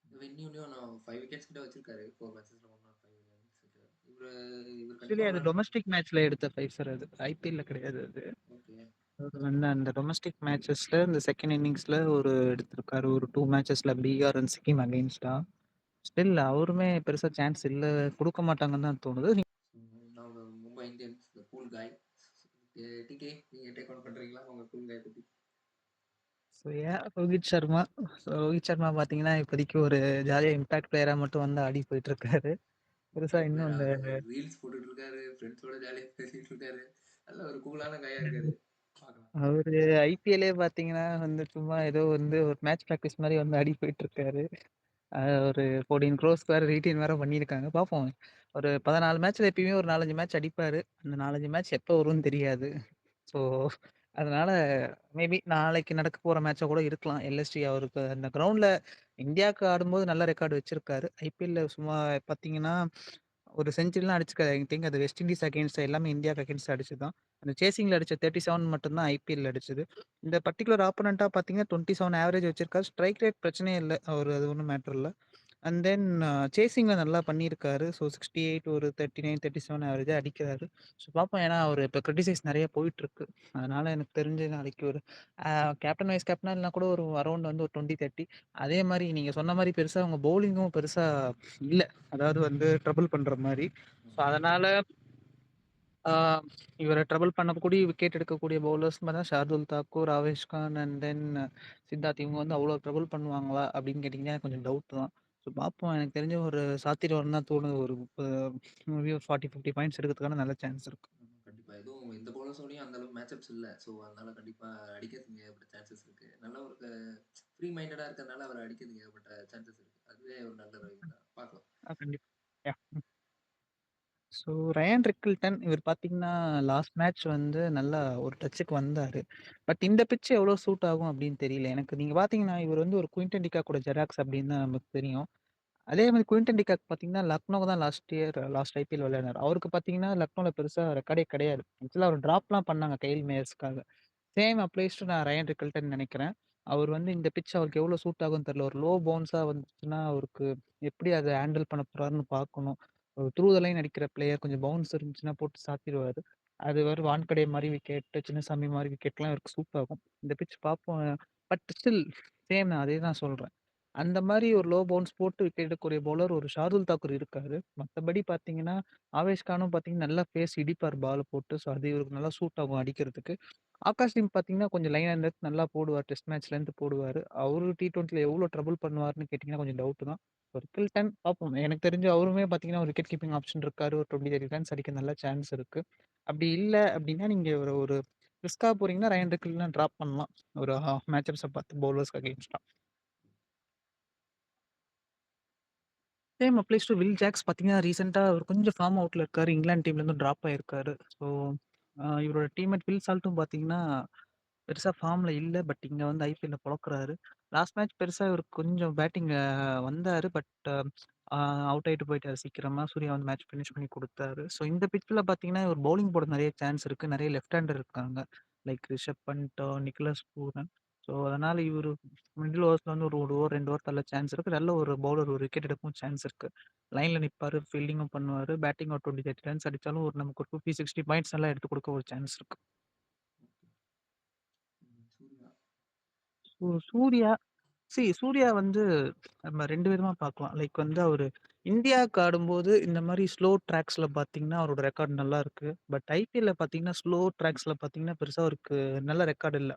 வென்யூலயும் நான் 5 விக்கெட்ஸ் கிட்ட வச்சிருக்காரு. 4 மேட்சஸ்ல 105 இவரு இவர் ஆக்சுவலி கண்டிப்பா அது டொமஸ்டிக் மேட்ச்ல எடுத்த 5 சார் அது. ஐபிஎல்ல கிடையாது அது. ஓகே. அவரு வந்து அந்த டொமஸ்டிக் மேட்சஸ்ல இந்த செகண்ட் இன்னிங்ஸ்ல ஒரு எடுத்திருக்காரு. ஒரு 2 மேட்சஸ்ல பீகார் அண்ட் சிக்கிம் அகைன்ஸ்டா. ஸ்டில் அவருமே பெருசா சான்ஸ் இல்ல குடுக்க மாட்டாங்கன்னு தான் தோணுது. நான் மும்பை இந்தியன்ஸ் கூல் காய். டிகே நீங்க டேக் ஆன் பண்றீங்களா உங்க கூல் காய் பத்தி? ஸோ ரோஹித் சர்மா. ரோஹித் சர்மா பார்த்தீங்கன்னா, இப்போதைக்கு ஒரு ஜாலியா இம்பாக்ட் பிளேயரா மட்டும் வந்து ஆடி போயிட்டு இருக்காரு. பெருசா இன்னும் இந்த ரீல்ஸ் போட்டுட்டு இருக்காரு. ஃப்ரெண்ட்ஸோட ஜாலியா பேசிட்டு இருக்காரு. நல்ல ஒரு கூலான காயா இருக்காரு. பார்க்கலாம். அவரு ஐபிஎல்லே பார்த்தீங்கன்னா வந்து சும்மா ஏதோ வந்து ஒரு மேட்ச் பிராக்டிஸ் மாரி வந்து ஆடி போயிட்டுருக்காரு. ஒரு 14 க்ரோர்ஸ் வேற ரீட்டெயின் வேற பண்ணியிருக்காங்க. பார்ப்போம். ஒரு 14 மேட்ச்ல எப்பயுமே ஒரு 4, 5 மேட்ச் அடிப்பாரு. அந்த 4, 5 மேட்ச் எப்போ வரும்னு தெரியாது. ஸோ, அதனால மேபி நாளைக்கு நடக்க போற மேட்ச்சா கூட இருக்கலாம். எல்எஸ்டி அவருக்கு அந்த கிரவுண்ட்ல இந்தியாவுக்கு ஆடும்போது நல்ல ரெக்கார்ட் வச்சிருக்காரு. ஐபிஎல்ல சும்மா பார்த்தீங்கன்னா, ஒரு செஞ்சுரிலாம் அடிச்சிருக்காரு. ஐ திங்க் அது வெஸ்ட் இண்டீஸ் அகைன்ஸ்ட் எல்லாமே இந்தியாக்கு அகைன்ஸ்ட் அடிச்சது தான். அந்த சேசிங்ல அடிச்ச 37 மட்டும் தான் ஐபிஎல்ல அடிச்சது. இந்த பர்ட்டிகுலர் ஆப்போனன்ட்டா பார்த்தீங்கன்னா, 27 ஆவரேஜ் வச்சிருக்காரு. ஸ்ட்ரைக் ரேட் பிரச்சனையே இல்ல. அவரு அது ஒண்ணும் மேட்டர் இல்ல. அண்ட் தென் சேசிங்ல நல்லா பண்ணியிருக்காரு. ஸோ 68 ஒரு 39, 37 ஆவரேஜா அடிக்கிறாரு. ஸோ பார்ப்போம். ஏன்னா அவரு இப்ப கிரிட்டிசைஸ் நெறைய போயிட்டுருக்கு. அதனால எனக்கு தெரிஞ்சு நாளைக்கு ஒரு கேப்டன், வைஸ் கேப்டனா இல்லனா கூட ஒரு அரவுண்ட் வந்து ஒரு 20, 30 அதே மாரி நீங்க சொன்ன மாரி பெருசா அவங்க பவுலிங்கும் பெருசா இல்ல. அதாவது வந்து ட்ரபிள் பண்ற மாரி. ஸோ அதனால ஆ இவர ட்ரபிள் பண்ணக்கூடிய விக்கெட் எடுக்கக்கூடிய பவுலர்ஸ்ன்னு பார்த்தா ஷார்துல் தாக்கூர், ஆவேஷ் கான் அண்ட் தென் சித்தார்த் இவங்க வந்து அவ்வளோ ட்ரபிள் பண்ணுவாங்களா? அப்படின்னு கேட்டீங்கன்னா எனக்கு கொஞ்சம் டவுட் தான். ஸோ பார்ப்போம். எனக்கு தெரிஞ்சு ஒரு சாத்திருவாருன்னு தான் தோணுது. ஒரு 30 40, 50 பாயிண்ட்ஸ் எடுக்கிறதுக்கான நல்ல சான்ஸ் இருக்கு. கண்டிப்பா. எதுவும் எந்த பவுலர்ஸோடயும் அந்த அளவுக்கு மேட்சப்ஸ் இல்ல. ஸோ, அதனால கண்டிப்பா அடிக்கிறதுக்கு ஏகப்பட்ட சான்சஸ் இருக்கு. நல்ல ஒரு ஃப்ரீ மைண்டடா இருக்கிறதுனால அவர அடிக்கிறதுக்கு ஏகப்பட்ட சான்சஸ் இருக்கு. அதுவே ஒரு நல்ல ரைட் தான். பார்க்கலாம். கண்டிப்பா. யாஹ்! ஸோ ரயான் ரிக்கில்டன் இவர் பார்த்தீங்கன்னா, லாஸ்ட் மேட்ச் வந்து நல்லா ஒரு டச்சுக்கு வந்தாரு. பட் இந்த பிட்ச் எவ்வளோ சூட் ஆகும் அப்படின்னு தெரியல. எனக்கு நீங்க பார்த்தீங்கன்னா, இவர் வந்து ஒரு குயின்டன் டிகா கூட ஜெராக்ஸ் அப்படின்னு தான் நமக்கு தெரியும். அதே மாரி குயின்டன் டிகாக் பார்த்தீங்கன்னா, லக்னோ தான் லாஸ்ட் ஐபிஎல் விளையாடினாரு. அவருக்கு பார்த்தீங்கன்னா, லக்னோல பெருசா ரெக்கார்டே கிடையாது. ஆக்சுவலா அவர் டிராப்லாம் பண்ணாங்க கெயில் மேயர்ஸ்க்காக. சேம் அப்ளைஸ் டூ நான் ரயான் ரிக்கல்டன் நெனைக்கிறேன். அவர் வந்து இந்த பிட்ச் அவருக்கு எவ்வளோ சூட் ஆகும்னு தெரியல. ஒரு லோ பவுன்ஸா வந்துச்சுன்னா, அவருக்கு எப்படி அத ஹேண்டில் பண்ண போறாருன்னு பார்க்கணும். ஒரு த்ரூ த லைன் அடிக்கிற பிளேயர் கொஞ்சம் பவுன்ஸ் இருந்துச்சுன்னா போட்டு சாத்திருவாரு. அது வேற வான்கடே மாரி விக்கெட், சின்னசாமி மாரி விக்கெட்லாம் இவருக்கு சூட் ஆகும். இந்த பிட்ச் பார்ப்போம். பட் ஸ்டில் சேம் நான் அதே தான் சொல்றேன். அந்த மாரி ஒரு லோ பவுன்ஸ் போட்டு விக்கெட் எடுக்கக்கூடிய பவுலர் ஒரு ஷார்துல் தாக்கூர் இருக்காரு. மத்தபடி பார்த்தீங்கன்னா, ஆவேஷ் கானும் பார்த்தீங்கன்னா, நல்லா பேஸ் இடிப்பார் பால போட்டு. ஸோ அது இவருக்கு நல்லா சூட் ஆகும் அடிக்கிறதுக்கு. ஆகாஷ்தீப் பார்த்தீங்கன்னா, கொஞ்சம் லைன் அண்ட் லென்த் நல்லா போடுவார். டெஸ்ட் மேட்ச்லேருந்து போடுவாரு. அவரு T20ல எவ்ளோ ட்ரபிள் பண்ணுவாருன்னு கேட்டீங்கன்னா, கொஞ்சம் டவுட் தான். ஒரு கில்டன் பார்ப்போம். எனக்கு தெரிஞ்சு அவருமே பார்த்தீங்கன்னா, ஒரு விக்கெட் கீப்பிங் ஆப்ஷன் இருக்காரு. ஒரு 20, 30 ரன்ஸ் அடிக்க நல்ல சான்ஸ் இருக்கு. அப்படி இல்ல அப்படின்னா, நீங்க ஒரு ஒரு ரிஸ்கா போறீங்கன்னா, ரயான் ரிக்கில்டன டிராப் பண்ணலாம். ஒரு மேட்சப்ஸ பார்த்து பவுலர்ஸ்க்கு அகைன்ஸ்டா. Same applies to Will Jacks பார்த்தீங்கன்னா, ரீசென்ட்டா அவரு கொஞ்சம் ஃபார்ம் அவுட்ல இருக்காரு. இங்கிலாந்து டீம்லேருந்து ட்ராப் ஆயிருக்காரு. ஸோ, இவரோட டீம்மேட் வில் சால்ட்டும் பார்த்தீங்கன்னா, பெருசா ஃபார்ம்ல இல்ல. பட் இங்க வந்து ஐபிஎல்ல பொழக்குறாரு. லாஸ்ட் மேட்ச் பெருசா இவருக்கு கொஞ்சம் பேட்டிங் வந்தாரு. பட் அ அவுட் ஆயிட்டு போயிட்டாரு சீக்கிரமா. சூர்யா வந்து மேட்ச் ஃபினிஷ் பண்ணி குடுத்தாரு. ஸோ, இந்த பிட்ச்ல பார்த்தீங்கன்னா, இவரு பவுலிங் போட நெறைய சான்ஸ் இருக்கு. நெறைய லெஃப்ட் ஹேண்டர் இருக்காங்க. Like Rishabh Pant, Nicholas Pooran. So, அதனால இவரு மிடில் ஓவர்ஸ்ல வந்து ஒரு 1 ஓவர், 2 ஓவர் தள்ள சான்ஸ் இருக்கு. நல்ல ஒரு பவுலர் ஒரு விக்கெட் எடுக்கவும் சான்ஸ் இருக்கு. லைன்ல நிப்பாரு, ஃபீல்டிங்கும் பண்ணுவாரு. பேட்டிங் ஒரு 20, 30 ரன்ஸ் அடிச்சாலும் ஒரு நமக்கு ஒரு 50, 60 பாயிண்ட்ஸ் நல்லா எடுத்துக் குடுக்க ஒரு சான்ஸ் இருக்கு. சூர்யா. சூர்யா சூர்யா வந்து நம்ம 2 விதமா பார்க்கலாம். லைக் வந்து அவரு இந்தியாவுக்கு ஆடும்போது இந்த மாரி ஸ்லோ ட்ராக்ஸ்ல பார்த்தீங்கன்னா, அவரோட ரெக்கார்ட் நல்லா இருக்கு. பட் ஐபிஎல்ல பார்த்தீங்கன்னா, ஸ்லோ ட்ராக்ஸ்ல பார்த்தீங்கன்னா, பெருசா அவருக்கு நல்ல ரெக்கார்ட் இல்ல.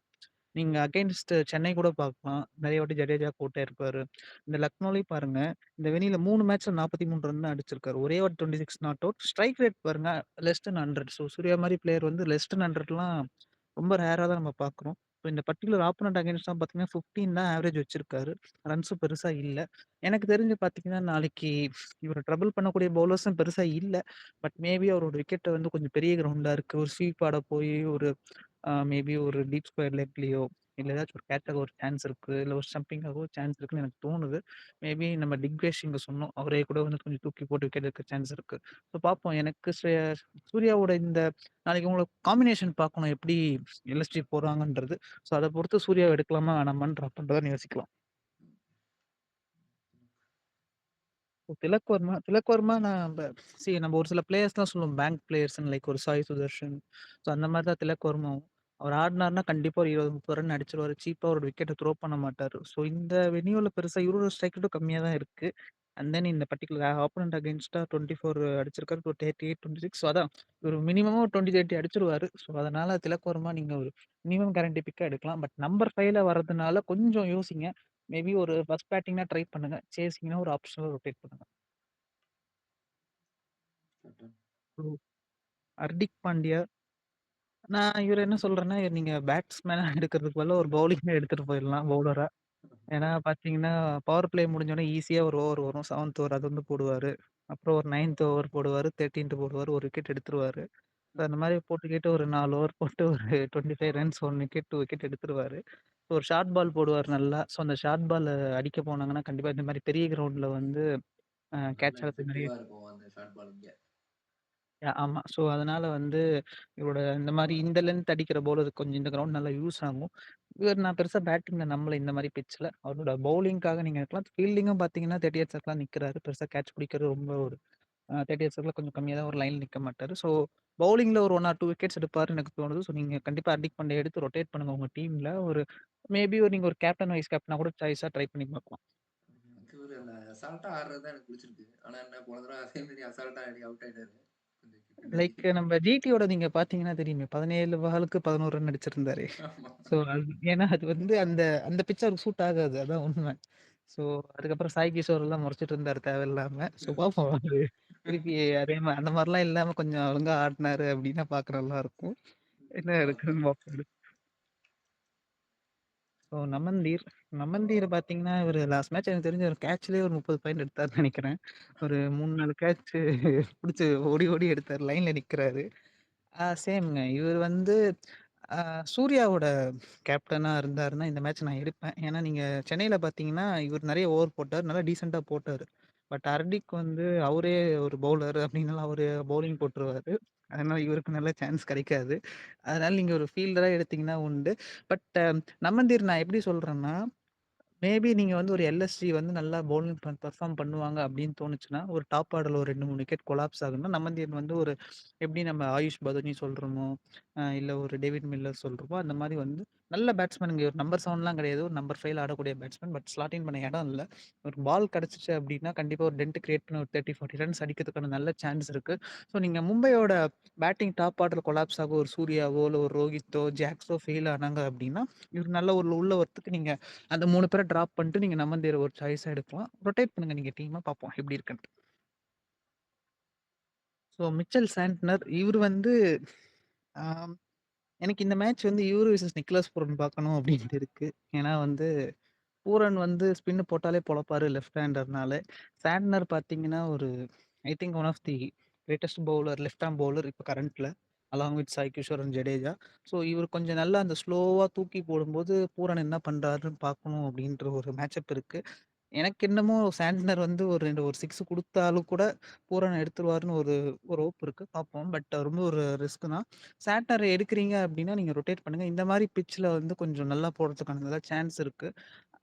நீங்க அகைன்ஸ்ட் சென்னை கூட பார்க்கலாம். நெறைய வாட்டி ஜடேஜா போட்டே இருப்பாரு. இந்த லக்னோலயும் பாருங்க, இந்த வெனில 3 மேட்ச்ல 43 ரன் தான் அடிச்சிருக்காரு. ஒரே ஒரு 26 நாட் அவுட். ஸ்ட்ரைக் ரேட் பாருங்க லெஸ் தென் 100. ஸோ சூர்யா மாரி பிளேயர் வந்து லெஸ் தென் 100லாம் ரொம்ப ரேரா தான் நம்ம பார்க்குறோம். ஸோ இந்த பர்ட்டிகுலர் ஆப்போனன்ட் அகைன்ஸ்ட்லாம் பார்த்தீங்கன்னா, 15 தான் ஆவரேஜ் வச்சிருக்காரு. ரன்ஸும் பெருசா இல்ல. எனக்கு தெரிஞ்சு பார்த்தீங்கன்னா, நாளைக்கு இவர ட்ரபிள் பண்ணக்கூடிய பவுலர்ஸும் பெருசா இல்ல. பட் மேபி அவரோட விக்கெட் வந்து கொஞ்சம் பெரிய கிரவுண்டா இருக்கு. ஒரு ஸ்வீப் ஆட போய் ஒரு மேபி ஒரு டீப் ஸ்கொயர் லெக்லயோ, இல்ல ஏதாச்சும் ஒரு கேட்ச் ஆக ஒரு சான்ஸ் இருக்கு. இல்ல ஒரு ஸ்டம்பிங் ஆக ஒரு சான்ஸ் இருக்குன்னு எனக்கு தோணுது. மேபி நம்ம டிக்வேஷ் இங்க சொன்னோம். அவரே கூட வந்து கொஞ்சம் தூக்கி போட்டு விக்கெட் எடுக்க சான்ஸ் இருக்கு. ஸோ பார்ப்போம். எனக்கு சூர்யாவோட இந்த நாளைக்கு உங்களுக்கு காம்பினேஷன் பார்க்கணும் எப்படி எல்எஸ்டி போடுறாங்கன்றது. ஸோ அத பொறுத்து சூர்யாவ எடுக்கலாமா வேணாமான்னு ட்ராப் பண்றதான்னு யோசிக்கலாம். திலக் வர்மா நம்ம ஒரு சில பிளேயர்ஸ்லாம் சொல்லுவோம். பேங்க் பிளேயர்ஸ்ன்னு லைக் ஒரு சாய் சுதர்ஷன். ஸோ அந்த மாரி தான் திலக் வர்மாவும். அவர் ஆடுனாருன்னா கண்டிப்பா ஒரு 20, 30 ரன் அடிச்சுருவாரு. சீப்பா அவரோட விக்கெட்ட த்ரோ பண்ண மாட்டாரு. ஸோ இந்த வென்யூல பெருசா இவரோட ஸ்ட்ரைக் ரேட்டும் கம்மியா தான் இருக்கு. அண்ட் தென் இந்த பர்ட்டிகுலர் ஆப்போனன்ட் அகைன்ஸ்டா 24 அடிச்சிருக்காரு. 38, 26 ஸோ அதான் ஒரு மினிமமா ஒரு 20, 30 அடிச்சுருவாரு. ஸோ அதனால திலக் வர்மா நீங்க ஒரு மினிமம் கேரண்டி பிக்கா எடுக்கலாம். பட் நம்பர் 5ல வர்றதுனால கொஞ்சம் யோசிங்க. மேபி ஒரு ஃபர்ஸ்ட் பேட்டிங்னா ட்ரை பண்ணுங்க. சேசிங்னா ஒரு ஆப்ஷனலா ரொட்டேட் பண்ணுங்க. கேப்டன். ஸோ ஹர்திக் பாண்டியா, நான் இவர என்ன சொல்றேன்னா, நீங்க பேட்ஸ்மேனா எடுக்கிறதுக்கு பதிலா ஒரு பவுலிங்கா எடுத்துட்டு போயிடலாம் பவுலரா. ஏன்னா பார்த்தீங்கன்னா, பவர் பிளே முடிஞ்சோனே ஈஸியா ஒரு ஓவர் வரும். 7த் ஓவர் அது வந்து போடுவாரு. அப்புறம் ஒரு 9த் ஓவர் போடுவாரு. 13த் போடுவாரு. 1 விக்கெட் எடுத்துருவாரு. அந்த மாரி போட்டுக்கிட்டு ஒரு 4 ஓவர் போட்டு ஒரு 25 ரன்ஸ் 1 விக்கெட், 2 விக்கெட் எடுத்துருவாரு. ஒரு ஷார்ட் பால் போடுவாரு நல்லா. ஸோ அந்த ஷார்ட் பால் அடிக்க போனாங்கன்னா, கண்டிப்பா இந்த மாரி பெரிய கிரவுண்ட்ல வந்து நல்ல கேட்ச் ஆகுறதுக்கு நெறைய எஃபெக்டிவா இருக்கும் அந்த ஷார்ட் பால் இங்க. ஆமா. ஸோ அதனால வந்து இவரோட இந்த மாரி இந்த லென்த் அடிக்கிற பவுலர் கொஞ்சம் இந்த கிரவுண்ட் நல்லா யூஸ் ஆகும். இவர் நான் பெருசா பேட்டிங்ல நம்பல இந்த மாரி பிட்ச்ல. அவரோட பவுலிங்க்காக நீங்க இருக்கலாம். ஃபீல்டிங்கும் பார்த்தீங்கன்னா 38 சர்க்குலாம் நிக்கிறாரு. பெருசா கேட்ச் பிடிக்கிறது ரொம்ப ஒரு 38 சர்க்குல கொஞ்சம் கம்மியா தான் ஒரு லைன்ல நிக்க மாட்டாரு. ஸோ பவுலிங்ல ஒரு 1 ஆர் 2 விக்கெட்ஸ் எடுப்பாருன்னு எனக்கு தோணுது. ஸோ நீங்க கண்டிப்பா ஹர்திக் பாண்டியா எடுத்து ரொட்டேட் பண்ணுங்க உங்க டீம்ல. ஒரு மேபி நீங்க ஒரு கேப்டன், வைஸ் கேப்டனா கூட சாய்ஸா ட்ரை பண்ணி பார்க்கலாம். எனக்கு இவரு அந்த அசால்ட்டா ஆடுறது தான் எனக்கு பிடிச்சிருக்கு. ஆனா என்ன போன தடவ அதே மாரி அசால்ட்டா ஆடி அவுட் ஆயிட்டாரு. கொஞ்சம் பின்னாடி. லைக் நம்ம ஜிடியோட நீங்க பார்த்தீங்கன்னா தெரியுமே. 17 பாலுக்கு 11 ரன் அடிச்சிருந்தாரே. ஆமா. ஸோ அது ஏன்னா அது வந்து அந்த அந்த பிட்ச் அவருக்கு சூட் ஆகாது. அதான் உண்ம. ஸோ அதுக்கப்புறம் சாய் கிஷோர் எல்லாம் முறைச்சிட்டு இருந்தாரு தேவையில்லாம. ஸோ பார்ப்போம் அது திருப்பி அதே அந்த மாரிலாம் இல்லாம கொஞ்சம் ஒழுங்கா ஆடுனாரு அப்டின்னா பார்க்க நல்லாருக்கும். என்ன இருக்குன்னு பார்க்கலாம். பார்ப்போம். ஸோ நமந்தீர் பார்த்தீங்கன்னா, இவரு லாஸ்ட் மேட்ச் எனக்கு தெரிஞ்சு ஒரு கேட்ச்லயே ஒரு 30 பாயிண்ட் எடுத்தாருன்னு நெனைக்கிறேன். ஒரு 3, 4 கேட்ச் புடிச்சு ஓடி ஓடி எடுத்தாரு. லைன்ல நிக்கிறாரு. சேம்ங்க. இவரு வந்து சூர்யாவோட கேப்டனா இருந்தாருன்னா, இந்த மேட்ச் நான் எடுப்பேன். ஏன்னா, நீங்க சென்னையில பார்த்தீங்கன்னா, இவர் நெறைய ஓவர் போட்டாரு. நல்லா டீசென்ட்டா போட்டாரு. பட் ஹர்திக் வந்து அவரே ஒரு பவுலர் அப்டின்னால அவரு பவுலிங் போட்டுருவாரு. அதனால இவருக்கு நல்ல சான்ஸ் கிடைக்காது. அதனால நீங்க ஒரு ஃபீல்டரா எடுத்தீங்கன்னா உண்டு. பட் நமந்தீர் நான் எப்டி சொல்றேன்னா மேபி நீங்க வந்து ஒரு எல்எஸ்ஜி வந்து நல்லா பவுலிங் பெர்ஃபார்ம் பண்ணுவாங்க அப்படின்னு தோணுச்சுன்னா, ஒரு டாப் ஆர்டர்ல ஒரு 2, 3 விக்கெட் கொலாப்ஸ் ஆகுதுன்னா, நமந்தீர் வந்து ஒரு எப்படி நம்ம ஆயுஷ் பதோனி சொல்றோமோ, இல்ல ஒரு டேவிட் மில்லர் சொல்றோமோ, அந்த மாரி வந்து நல்ல பேட்ஸ்மேன்ங்க. ஒரு நம்பர் 7லாம் கிடையாது. ஒரு நம்பர் 5ல ஆடக்கூடிய பேட்ஸ்மேன். பட் ஸ்லாட் இன் பண்ண இடம் இல்ல. ஒரு பால் கிடைச்சுச்சு அப்படின்னா, கண்டிப்பா ஒரு டென்ட் கிரியேட் பண்ணி ஒரு 30, 40 ரன்ஸ் அடிக்கிறதுக்கான நல்ல சான்ஸ் இருக்கு. ஸோ நீங்க மும்பையோட பேட்டிங் டாப் ஆர்டர் கொலாப்ஸ் ஆக ஒரு சூர்யாவோ, இல்ல ஒரு ரோஹித்தோ, ஜாக்ஸோ ஃபெயில் ஆனாங்க அப்படின்னா, இவர் நல்ல ஒரு உள்ள வரத்துக்கு நீங்க அந்த 3 பேர டிராப் பண்ணிட்டு நீங்க நமந்தீர ஒரு சாய்ஸா எடுக்கலாம். ரொட்டேட் பண்ணுங்க நீங்க டீம பார்ப்போம் எப்படி இருக்குன்ட்டு. ஸோ மிச்சல் சாண்ட்னர் இவரு வந்து ஆம் எனக்கு இந்த மேட்ச் வந்து இவரு விசஸ் நிக்கலஸ் பூரன் பார்க்கணும் அப்படின்ட்டு இருக்கு. ஏன்னா வந்து பூரன் வந்து ஸ்பின் போட்டாலே பொழப்பாரு லெஃப்ட் ஹேண்டர்னால. சாண்ட்னர் பார்த்தீங்கன்னா, ஒரு I think one of the greatest bowler left arm bowler இப்ப கரண்ட்ல. Along with Sai Kishore and Jadeja. So இவரு கொஞ்சம் நல்லா அந்த ஸ்லோவா தூக்கி போடும்போது, பூரன் என்ன பண்றாருன்னு பார்க்கணும் அப்படின்ற ஒரு மேட்சப் இருக்கு. எனக்கு என்னமோ சாண்ட்னர் வந்து ஒரு 6 குடுத்தாலும் கூட பூரன் எடுத்துருவாருன்னு ஒரு ஒரு ஹோப் இருக்கு. பார்ப்போம். பட் ரொம்ப ஒரு ரிஸ்க் தான். சாண்ட்னர் எடுக்கிறீங்க அப்படின்னா, நீங்க ரொட்டேட் பண்ணுங்க. இந்த மாரி பிட்ச்ல வந்து கொஞ்சம் நல்லா போடுறதுக்கான நல்ல சான்ஸ் இருக்கு.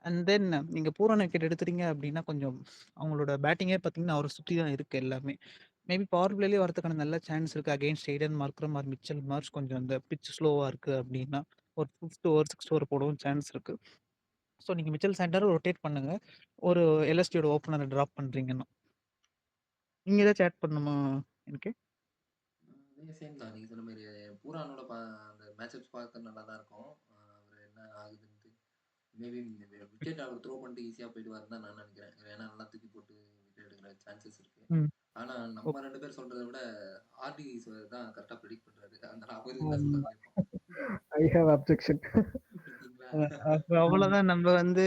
அண்ட் தென் நீங்க பூரான் விக்கெட் எடுத்துட்டீங்க அப்படின்னா, கொஞ்சம் அவங்களோட பேட்டிங்கே பார்த்தீங்கன்னா, அவர சுத்தி தான் இருக்கு எல்லாமே. மேபி பவர் பிளேலயே வரதுக்கான நல்ல சான்ஸ் இருக்கு. Against Aiden Markram or Mitchell Marsh கொஞ்சம் அந்த பிட்ச் ஸ்லோவா இருக்கு அப்படின்னா, ஒரு 5த் ஓவர், 6த் ஓவர் போடவும் சான்ஸ் இருக்கு. ஸோ நீங்க மிச்சல் சாண்டர ரொட்டேட் பண்ணுங்க. ஒரு எல்எஸ்டியோட ஓப்பனர டிராப் பண்றீங்கன்னா. நீங்க ஏதாச்சும் ஆட் பண்ணணுமா எனக்கு? அதே சேம் தான். நீங்க சொன்ன மாரி பூரானோட அந்த மேட்சப்ஸ் பார்க்க நல்லா தான் இருக்கும். அவரு என்ன ஆகுதுன்ட்டு. மேபி விக்கெட் அவர் த்ரோ பண்ணிட்டு ஈஸியா போயிடுவாருன்னு தான் நான் நெனைக்கிறேன். ஏன்னா நல்லா தூக்கி போட்டு விக்கெட் எடுக்கிற சான்சஸ் இருக்கு. ம். ஆனா ஓ நம்ம 2 பேர் சொல்றத விட ஆர்டி தான் கரெக்ட்டா ப்ரெடிக்ட் பண்றாரு. அதனால அவரு என்ன ஆமா. சொல்றாருன்னு கேட்போம். I have objection. பார்த்தீங்களா? அப்ப அவ்வளோதான் நம்ம வந்து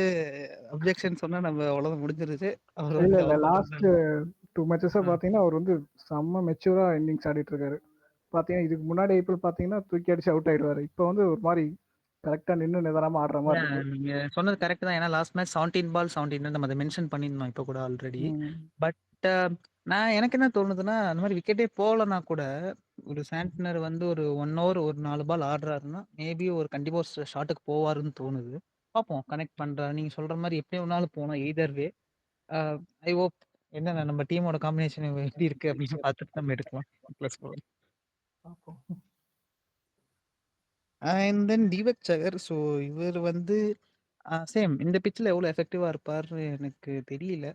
அப்ஜெக்ஷன் சொன்னா நம்ம அவ்வளோதான் முடிஞ்சிருச்சு. அவர் இல்ல, வந்து இல்ல. அவர் பண்றது லாஸ்ட் தான். 2 மேட்சஸா ஆ. பார்த்தீங்கன்னா, அவர் வந்து செம்ம மெச்சூரா இன்னிங்ஸ் ஆடிட்டு இருக்காரு. பார்த்தீங்கன்னா, இதுக்கு முன்னாடி ஐபிஎல் பார்த்தீங்கன்னா, தூக்கி அடிச்சு அவுட் ஆயிடுவாரு. இப்ப வந்து ஒரு மாரி கரெக்ட்டா நின்னு நிதானமா ஆடுற மாரி இருக்கு. நீங்க சொன்னது கரெக்ட் தான். ஏன்னா லாஸ்ட் மேட்ச் 17 பால் 17 ரன் நம்ம அத மென்ஷன் பண்ணியிருந்தோம் இப்ப கூட ஆல்ரெடி. ம். பட் நான் எனக்கு என்ன தோணுதுன்னா, அந்த மாரி விக்கெட்டே போலனா கூட, ஒரு சாண்ட்னர் வந்து ஒரு 1 ஓவர் ஒரு 4 பால் ஆடுறாருன்னா, மேபி ஒரு கண்டிப்பா ஒரு ஷாட்டுக்கு போவாருன்னு தோணுது. பார்ப்போம் கனெக்ட் பண்றாரு. நீங்க சொல்ற மாரி எப்படி வேணாலும் போலாம் either way. A I hope என்ன நம்ம டீமோட காம்பினேஷன் எப்படி இருக்கு அப்படின்னு பார்த்துட்டு நம்ம எடுக்கலாம். பிளஸ் பார்ப்போம். அண்ட் தென் தீபக் சகர். ஸோ இவர் வந்து சேம் இந்த பிட்ச்ல எவ்வளோ எஃபெக்டிவா இருப்பாருன்னு எனக்கு தெரியல.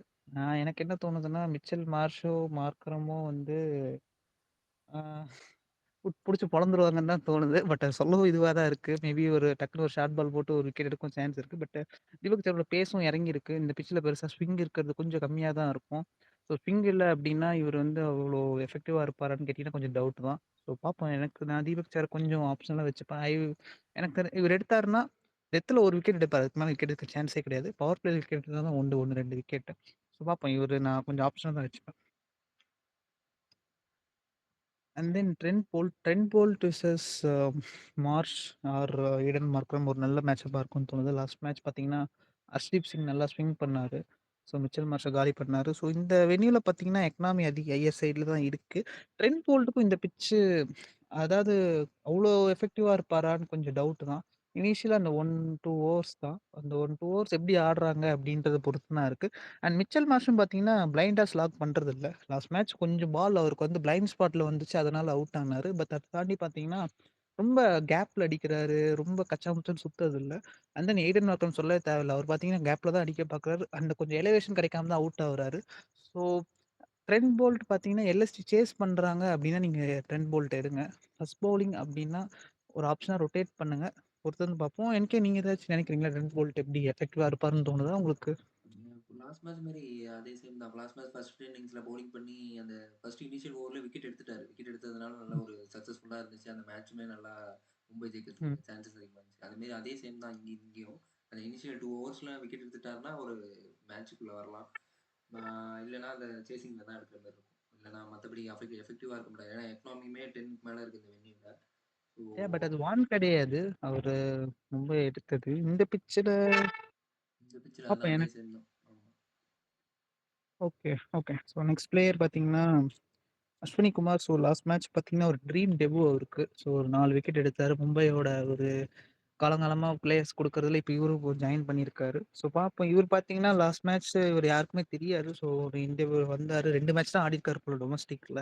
எனக்கு என்ன தோணுதுன்னா, மிச்சல் மார்ஷோ, மார்க்கரமோ வந்து ஆ புடிச்சு பொளந்துருவாங்கன்னு தான் தோணுது. பட் அது சொல்லவும் இதுவா தான் இருக்கு. மேபி ஒரு டக்குனு ஒரு ஷார்ட் பால் போட்டு ஒரு விக்கெட் எடுக்கவும் சான்ஸ் இருக்கு. பட் தீபக் சகரோட பேஸும் இறங்கியிருக்கு. இந்த பிட்ச்ல பெருசா ஸ்விங் இருக்கிறது கொஞ்சம் கம்மியா தான் இருக்கும். ஸோ ஸ்விங் இல்ல அப்டின்னா, இவரு வந்து அவ்ளோ எஃபெக்டிவா இருப்பாரான்னு கேட்டீங்கன்னா கொஞ்சம் டவுட் தான். ஸோ பார்ப்போம். எனக்கு நான் தீபக் சார் கொஞ்சம் ஆப்ஷனலா வச்சுப்பேன். எனக்கு இவரு எடுத்தாருன்னா, டெத்ல 1 விக்கெட் எடுப்பாரு. அதுக்கு மேல விக்கெட் எடுக்க சான்ஸே கிடையாது. பவர் பிளேல விக்கெட் எடுத்தா தான் 1, 1, 2 விக்கெட். ஸோ பார்ப்போம். இவரு நான் கொஞ்சம் ஆப்ஷனலா தான் வச்சுப்பேன். And then Trent Boult versus Marsh or Aiden Markram ஒரு நல்ல மேட்சப்பா இருக்கும்னு தோணுது. லாஸ்ட் மேட்ச் பார்த்தீங்கன்னா, ஹர்ஷ்தீப் சிங் நல்லா ஸ்விங் பண்ணாரு. ஸோ மிச்சல் மார்ஷ காலி பண்ணாரு. ஸோ இந்த வென்யூல பார்த்தீங்கன்னா, எக்கனாமி ஹையர் சைடுல தான் இருக்கு. ட்ரெண்ட் போல்ட்டுக்கும் இந்த பிட்ச்சு அதாவது அவ்ளோ எஃபெக்டிவா இருப்பாரான்னு கொஞ்சம் டவுட் தான். இனிஷியலா அந்த 1, 2 ஓவர்ஸ் தான். அந்த 1, 2 ஓவர்ஸ் எப்படி ஆடுறாங்க அப்படின்றத பொறுத்து தான் இருக்கு. அண்ட் மிச்சல் மார்ஷும் பார்த்தீங்கன்னா, பிளைண்டா ஸ்லாக் பண்றதில்ல. லாஸ்ட் மேட்ச் கொஞ்சம் பால் அவருக்கு வந்து பிளைண்ட் ஸ்பாட்ல வந்துச்சு. அதனால அவுட் ஆனாரு. பட் அத தாண்டி பார்த்தீங்கன்னா, ரொம்ப கேப்ல அடிக்கிறாரு. ரொம்ப கச்சா முச்சான்னு சுத்துறதில்ல. அண்ட் தென் எய்டன் மார்க்ரம் சொல்லவே தேவையில்ல. அவர் பார்த்தீங்கன்னா, கேப்ல தான் அடிக்க பார்க்குறாரு. அந்த கொஞ்சம் எலிவேஷன் கிடைக்காம தான் அவுட் ஆவுறாரு. ஸோ ட்ரெண்ட் போல்ட் பார்த்தீங்கன்னா, எல்எஸ்டி சேஸ் பண்றாங்க அப்டின்னா, நீங்க ட்ரெண்ட் போல்ட் எடுங்க. ஃபர்ஸ்ட் பவுலிங் அப்டின்னா, ஒரு ஆப்ஷனா ரொட்டேட் பண்ணுங்க. பொறுத்து வந்து பார்ப்போம். என்கே நீங்க ஏதாச்சும் நினைக்கிறீங்களா? ட்ரெண்ட் போல்ட் எப்டி எஃபெக்டிவா இருப்பாருன்னு தோணுதா உங்களுக்கு? லாஸ்ட் மேட்ச் மாரி அதே சேம் தான். லாஸ்ட் மேட்ச் ஃபர்ஸ்ட் இன்னிங்ஸ்ல பவுலிங் பண்ணி அந்த ஃபர்ஸ்ட் இனிஷியல் ஓவர்ல விக்கெட் எடுத்துட்டாரு. விக்கெட் எடுத்ததுனால நல்ல ம், ஒரு சக்சஸ்ஃபுல்லா இருந்துச்சு. அந்த மேட்சுமே நல்லா மும்பை ம். ஜெயிக்கிறதுக்கு சான்சஸ் அதிகமா இருந்துச்சு. அதே மாரி அதே சேம் தான் இங்கேயும். அந்த இனிஷியல் 2 ஓவர்ஸ்ல விக்கெட் எடுத்துட்டாருன்னா ஒரு மேட்சுக்குள்ள வரலாம். இல்லன்னா அந்த சேசிங்ல தான் எடுக்கிற மாரி இருக்கும். இல்லன்னா மத்தபடி எஃபெக்டிவா இருக்க முடியாது. ஏன்னா எக்கனாமியுமே 10க்கு மேல இருக்கு இந்த வென்யூல. ஸோ பட் அது வான் கிடையாது. அவரு மும்பை எடுத்தது. இந்த பிட்ச்ல இந்த பிட்ச்ல பார்ப்போம். அதான் அதே எனக்கு சேம் தான். ஆமா. Okay, okay. So next player பார்த்தீங்கன்னா, Ashwani Kumar. So last match பார்த்தீங்கன்னா, ஒரு ட்ரீம் டெபு அவருக்கு. ஸோ ஒரு 4 விக்கெட் எடுத்தாரு. மும்பையோட ஒரு காலங்காலமா பிளேயர்ஸ் குடுக்கறதுல இப்ப இவரும் ஜாயின் பண்ணியிருக்காரு. ஸோ பார்ப்போம். இவர் பார்த்தீங்கன்னா, லாஸ்ட் மேட்ச் இவரு யாருக்குமே தெரியாது. ஸோ ஒரு இந்தியா வந்தாரு. 2 மேட்ச் தான் ஆடியிருக்காரு போல டொமஸ்டிக்ல.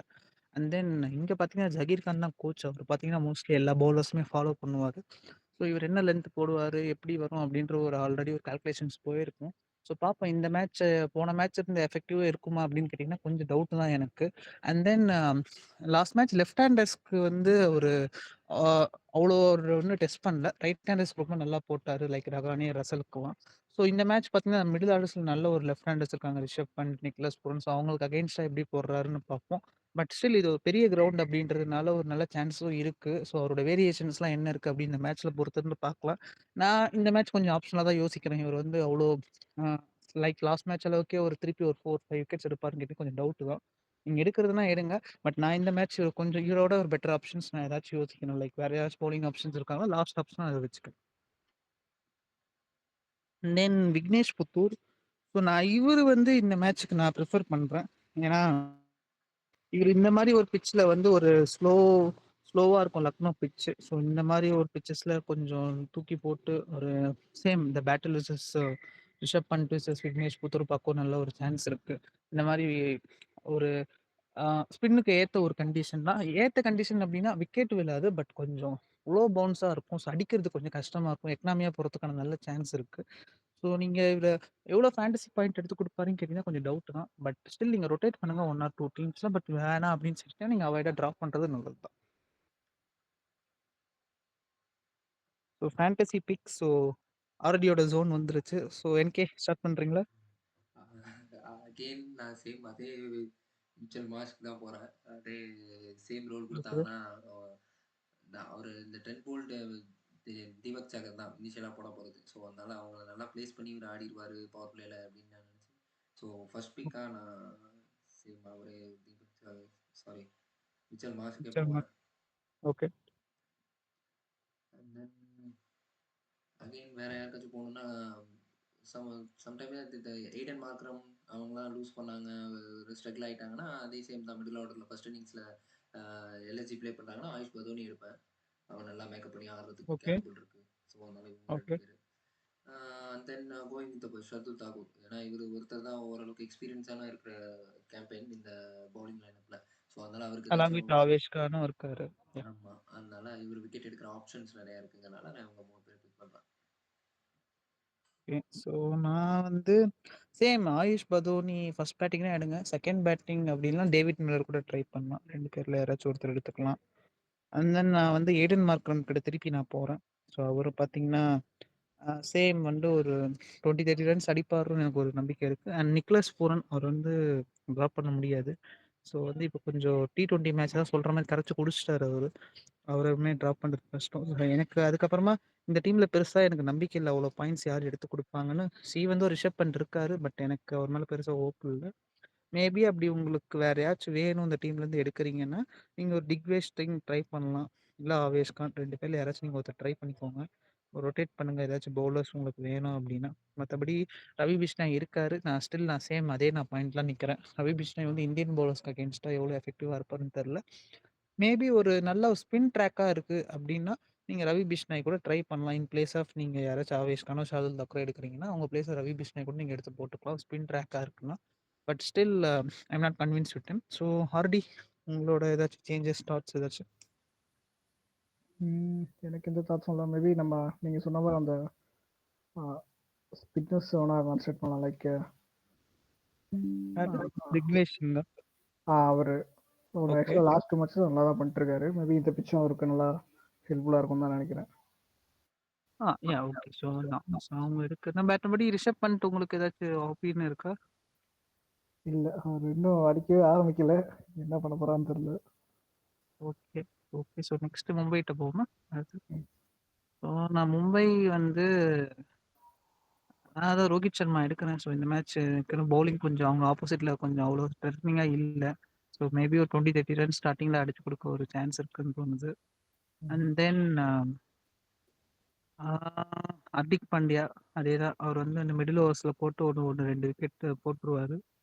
அண்ட் தென் இங்க பார்த்தீங்கன்னா, ஜகீர் கான் தான் கோச். அவரு பார்த்தீங்கன்னா, மோஸ்ட்லி எல்லா பவுலர்ஸுமே ஃபாலோ பண்ணுவாரு. ஸோ இவரு என்ன லென்த் போடுவாரு, எப்படி வரும் அப்படின்ற ஒரு ஆல்ரெடி ஒரு கால்குலேஷன்ஸ் போயிருக்கும். ஸோ பார்ப்போம். இந்த மேட்ச் போன மேட்ச் இருந்த எஃபெக்டிவா இருக்குமா அப்படின்னு கேட்டீங்கன்னா, கொஞ்சம் டவுட் தான் எனக்கு. And then last match left ஹேண்டர்ஸ்க்கு வந்து ஒரு ஆ அவ்வளோ ஒரு ஒண்ணும் டெஸ்ட் பண்ணல. ரைட் ஹேண்டர்ஸ்க்கு ரொம்ப நல்லா போட்டாரு. லைக் ரஹானே, ரசலுக்குலாம். ஸோ இந்த மேட்ச் பார்த்தீங்கன்னா, மிடில் ஆர்டர்ஸ்ல நல்ல ஒரு லெஃப்ட் ஹேண்டர்ஸ் இருக்காங்க. Rishabh Pant, Nicholas Pooran. So அவங்களுக்கு அகைன்ஸ்டா எப்படி போடுறாருன்னு பார்ப்போம். பட் ஸ்டில் இது ஒரு பெரிய கிரவுண்ட் அப்படின்றதுனால ஒரு நல்ல சான்ஸும் இருக்கு. ஸோ அவரோட வேரியேஷன்ஸ்லாம் என்ன இருக்கு அப்படின்னு இந்த மேட்ச்ல பொறுத்திருந்து பார்க்கலாம். நான் இந்த மேட்ச் கொஞ்சம் ஆப்ஷனலா தான் யோசிக்கிறேன். இவர் வந்து அவ்வளோ அ லைக் லாஸ்ட் மேட்ச் அளவுக்கே திருப்பி ஒரு 4, 5 விக்கெட்ஸ் எடுப்பாருன்னு கேட்டா கொஞ்சம் டவுட் தான். நீங்க எடுக்கிறதுனா எடுங்க. பட் நான் இந்த மேட்ச் கொஞ்சம் இவரோட ஒரு பெட்டர் ஆப்ஷன்ஸ் நான் ஏதாச்சும் யோசிக்கணும். லைக் வேற ஏதாச்சும் பவுலிங் ஆப்ஷன்ஸ் இருக்காங்களா? லாஸ்ட் ஆப்ஷனா அத வச்சுக்கிறேன். தென் விக்னேஷ் புத்தூர். ஸோ நான் இவரு வந்து இந்த மேட்ச்சுக்கு நான் பிரிஃபர் பண்றேன். ஏன்னா இவரு இந்த மாரி ஒரு பிட்ச்ல வந்து ஒரு ஸ்லோவா இருக்கும் லக்னோ பிட்ச். ஸோ இந்த மாரி ஒரு பிட்சஸ்ல கொஞ்சம் தூக்கி போட்டு ஒரு சேம் இந்த battle versus Rishabh Pant versus Vignesh Puthur பக்கம் நல்ல ஒரு சான்ஸ் இருக்கு. இந்த மாரி ஒரு ஸ்பின்னுக்கு ஏத்த ஒரு கண்டிஷன் தான். ஏத்த கண்டிஷன் அப்டின்னா, விக்கெட் விழாது. பட் கொஞ்சம் லோ பவுன்ஸா இருக்கும். ஸோ அடிக்கிறது கொஞ்சம் கஷ்டமா இருக்கும். எக்கனாமியா போறதுக்கான நல்ல சான்ஸ் இருக்கு. ஸோ நீங்க இதுல எவ்வளோ ஃபேண்டசி பாயிண்ட் எடுத்து குடுப்பாருன்னு கேட்டீங்கன்னா, கொஞ்சம் டவுட் தான். பட் ஸ்டில் நீங்க ரொட்டேட் பண்ணுங்க 1 ஆர் 2 டீம்ஸ்ல. பட் வேணாம் அப்டின்னு சொல்லிட்டா நீங்க அவாய்டா டிராப் பண்றது நல்லது தான். ஸோ ஃபேண்டசி பிக்ஸ் ஆர்டியோட ஜோன் வந்துருச்சு. ஸோ என்கே ஸ்டார்ட் பண்றீங்களா? அகெயின் நான் சேம் அதே மிச்சல் மாஸ்க்கு தான் போறேன். அதே சேம் ரோல் ஓகே. குடுத்தாங்கன்னா, நான் அவரு இந்த 10 போல்ட் தீபக் சாகர் தான் இனிஷியலா போட போறது. ஸோ அதனால அவங்கள நல்லா பிளேஸ் பண்ணி இவரு ஆடிருவாரு பவர் பிளேல அப்படின்னு நான் நினைச்சேன். ஸோ ஃபர்ஸ்ட் பிக்கா நான் சேம் அவரே தீபக் சாகர் சாரி மிச்சல் மாஸ்க்கே நிச்சயமா. போவேன். ஓகே. அண்ட் தென் அகைன் வேற யாருக்காச்சும் போகணும்னா சம் சம்டைம்ஸ் இந்த எய்டன் மார்க்ரம் அவங்களாம் லூஸ் பண்ணாங்க ஸ்ட்ரகிள் ஆயிட்டாங்கன்னா அதே சேம் தான் மிடில் ஆர்டரில் ஃபர்ஸ்ட் இன்னிங்ஸில் எல்எஸ்ஜி ப்ளே பண்ணாங்கன்னா ஆயுஷ் பதோனி எடுப்பேன். அவன் நல்லா மேக்கப் பண்ணி ஆடுறதுக்கு ஓகே. கேப்பபிள் இருக்கு. ஸோ அதனால இவங்க ஓகே. 2 பேர். தென் கோயிங் வித் ஷர்துல் தாக்கூர். ஏன்னா இவர் ஒருத்தர் தான் ஓரளவுக்கு எக்ஸ்பீரியன்ஸான இருக்கிற கேம்பெயின் இந்த பவுலிங் லைனப்ல. ஸோ அதனால அவருக்கு அலாங் ஏதாச்சும் வித் ஆவேஷ் கானும் இருக்காரு. ஆமா அதனால இவர் விக்கெட் எடுக்கிற ஆப்ஷன்ஸ் நிறைய இருக்குங்கனால நான் இவங்க 3 பேர் பிக் பண்றேன். ஓகே. ஸோ நான் வந்து சேம் ஆயுஷ் பதோனி ஃபர்ஸ்ட் பேட்டிங்னா எடுங்க. செகண்ட் பேட்டிங் அப்படின்னா டேவிட் மில்லர் கூட ட்ரை பண்ணலாம். 2 பேர்ல யாராச்சும் ஒருத்தர் எடுத்துக்கலாம். அண்ட் தென் நான் வந்து ஏடன் மார்க்ரம் கிட்ட திருப்பி நான் போறேன். ஸோ அவரு பார்த்தீங்கன்னா, சேம் வந்து ஒரு 20, 30 ரன்ஸ் அடிப்பாருன்னு எனக்கு ஒரு நம்பிக்கை இருக்கு. அண்ட் நிக்லஸ் பூரன் அவர் வந்து ட்ராப் பண்ண முடியாது. ஸோ வந்து இப்போ கொஞ்சம் T20 மேட்ச் தான் சொல்ற மாரி கரைச்சு குடிச்சிட்டாரு அவரு. அவருமே ட்ராப் பண்றது கஷ்டம். எனக்கு அதுக்கப்புறமா இந்த டீம்ல பெருசா எனக்கு நம்பிக்கை இல்ல. அவ்வளோ பாயிண்ட்ஸ் யார் எடுத்து குடுப்பாங்கன்னு. வந்து ஒரு ரிஷப் பண்ட் இருக்காரு. பட் எனக்கு அவர் மேல பெருசா ஹோப் இல்ல. மேபி அப்படி உங்களுக்கு வேற யாராச்சும் வேணும் இந்த டீம்லேருந்து எடுக்குறீங்கன்னா, நீங்க ஒரு டிக்வேஷ் சிங் ட்ரை பண்ணலாம். இல்ல ஆவேஷ் கான் 2 பேர்ல யாராச்சும் நீங்க ஒருத்தர் ட்ரை பண்ணிக்கோங்க. ரொட்டேட் பண்ணுங்க. ஏதாச்சும் பவுலர்ஸ் உங்களுக்கு வேணும் அப்படின்னா. மத்தபடி ரவி பிஷ்னாய் இருக்காரு. நான் சேம் அதே பாயிண்ட்ல நிக்கிறேன். ரவி பிஷ்னாய் வந்து இந்தியன் பவுலர்ஸ்க்கு அகெயின்ஸ்டா எவ்வளோ எஃபெக்டிவா இருப்பாருன்னு தெரியல. மேபி ஒரு நல்ல ஸ்பின் ட்ராக்கா இருக்கு அப்படின்னா, நீங்க ரவி பிஷ்னாய் கூட ட்ரை பண்ணலாம். இன் பிளேஸ் ஆஃப் நீங்க யாராச்சும் ஆவேஷ் கானோ, ஷார்துல் தாக்கூரோ எடுக்குறீங்கன்னா, அவங்க பிளேஸ்ல ரவி பிஷ்னாய் கூட நீங்க எடுத்து போட்டுக்கலாம். ஸ்பின் ட்ராக்கா இருக்குன்னா. But still I am not convinced with him. So Hardy உங்களோட ஏதாச்சும் சேஞ்சஸ், தாட்ஸ் ஏதாச்சும்? எனக்கு எந்த தாட்ஸும் இல்லை. மேபி நீங்கள் சொன்ன மாதிரி அந்த ஸ்பிட்னஸ் வேணால் கான்சென்ட்ரேட் பண்ணலாம். லைக் விக்னேஷ் தான். அவர் ஒரு ஓகே. ஆக்சுவலாக லாஸ்ட் டூ மேட்ச் நல்லா தான் பண்ணிட்டுருக்காரு. மேபி இந்த பிச்சும் அவருக்கு நல்லா ஹெல்ப்ஃபுல்லாக இருக்கும்னு தான் நினைக்கிறேன். ஓகே. ஸோ அவங்க இருக்கு. நான் மற்றபடி ரிஷப் பண்ட் உங்களுக்கு ஏதாச்சும் ஒப்பீனியன் இருக்கா? இல்லை, அவர் இன்னும் அடிக்கவே ஆரம்பிக்கல. என்ன பண்ண போறான்னு தெரியல. ஓகே. ஓகே. ஸோ நெக்ஸ்ட் மும்பைட்ட போவோமா? ஸோ நான் மும்பை வந்து நான் அதான் ரோஹித் சர்மா எடுக்கிறேன். ஸோ இந்த மேட்ச் எனக்கு பவுலிங் கொஞ்சம் அவங்க ஆப்போசிட்ல கொஞ்சம் அவ்வளோ த்ரெட்னிங்கா இல்லை. ஸோ மேபி ஒரு 20, 30 ரன் ஸ்டார்டிங்ல அடிச்சு கொடுக்க ஒரு சான்ஸ் இருக்குன்னு தோணுது. அண்ட் தென் ஹர்திக் பாண்டியா அதேதான். அவர் வந்து அந்த மிடில் ஓவர்ஸ்ல போட்டு ஒன்று 2 விக்கெட் போட்டுருவாரு.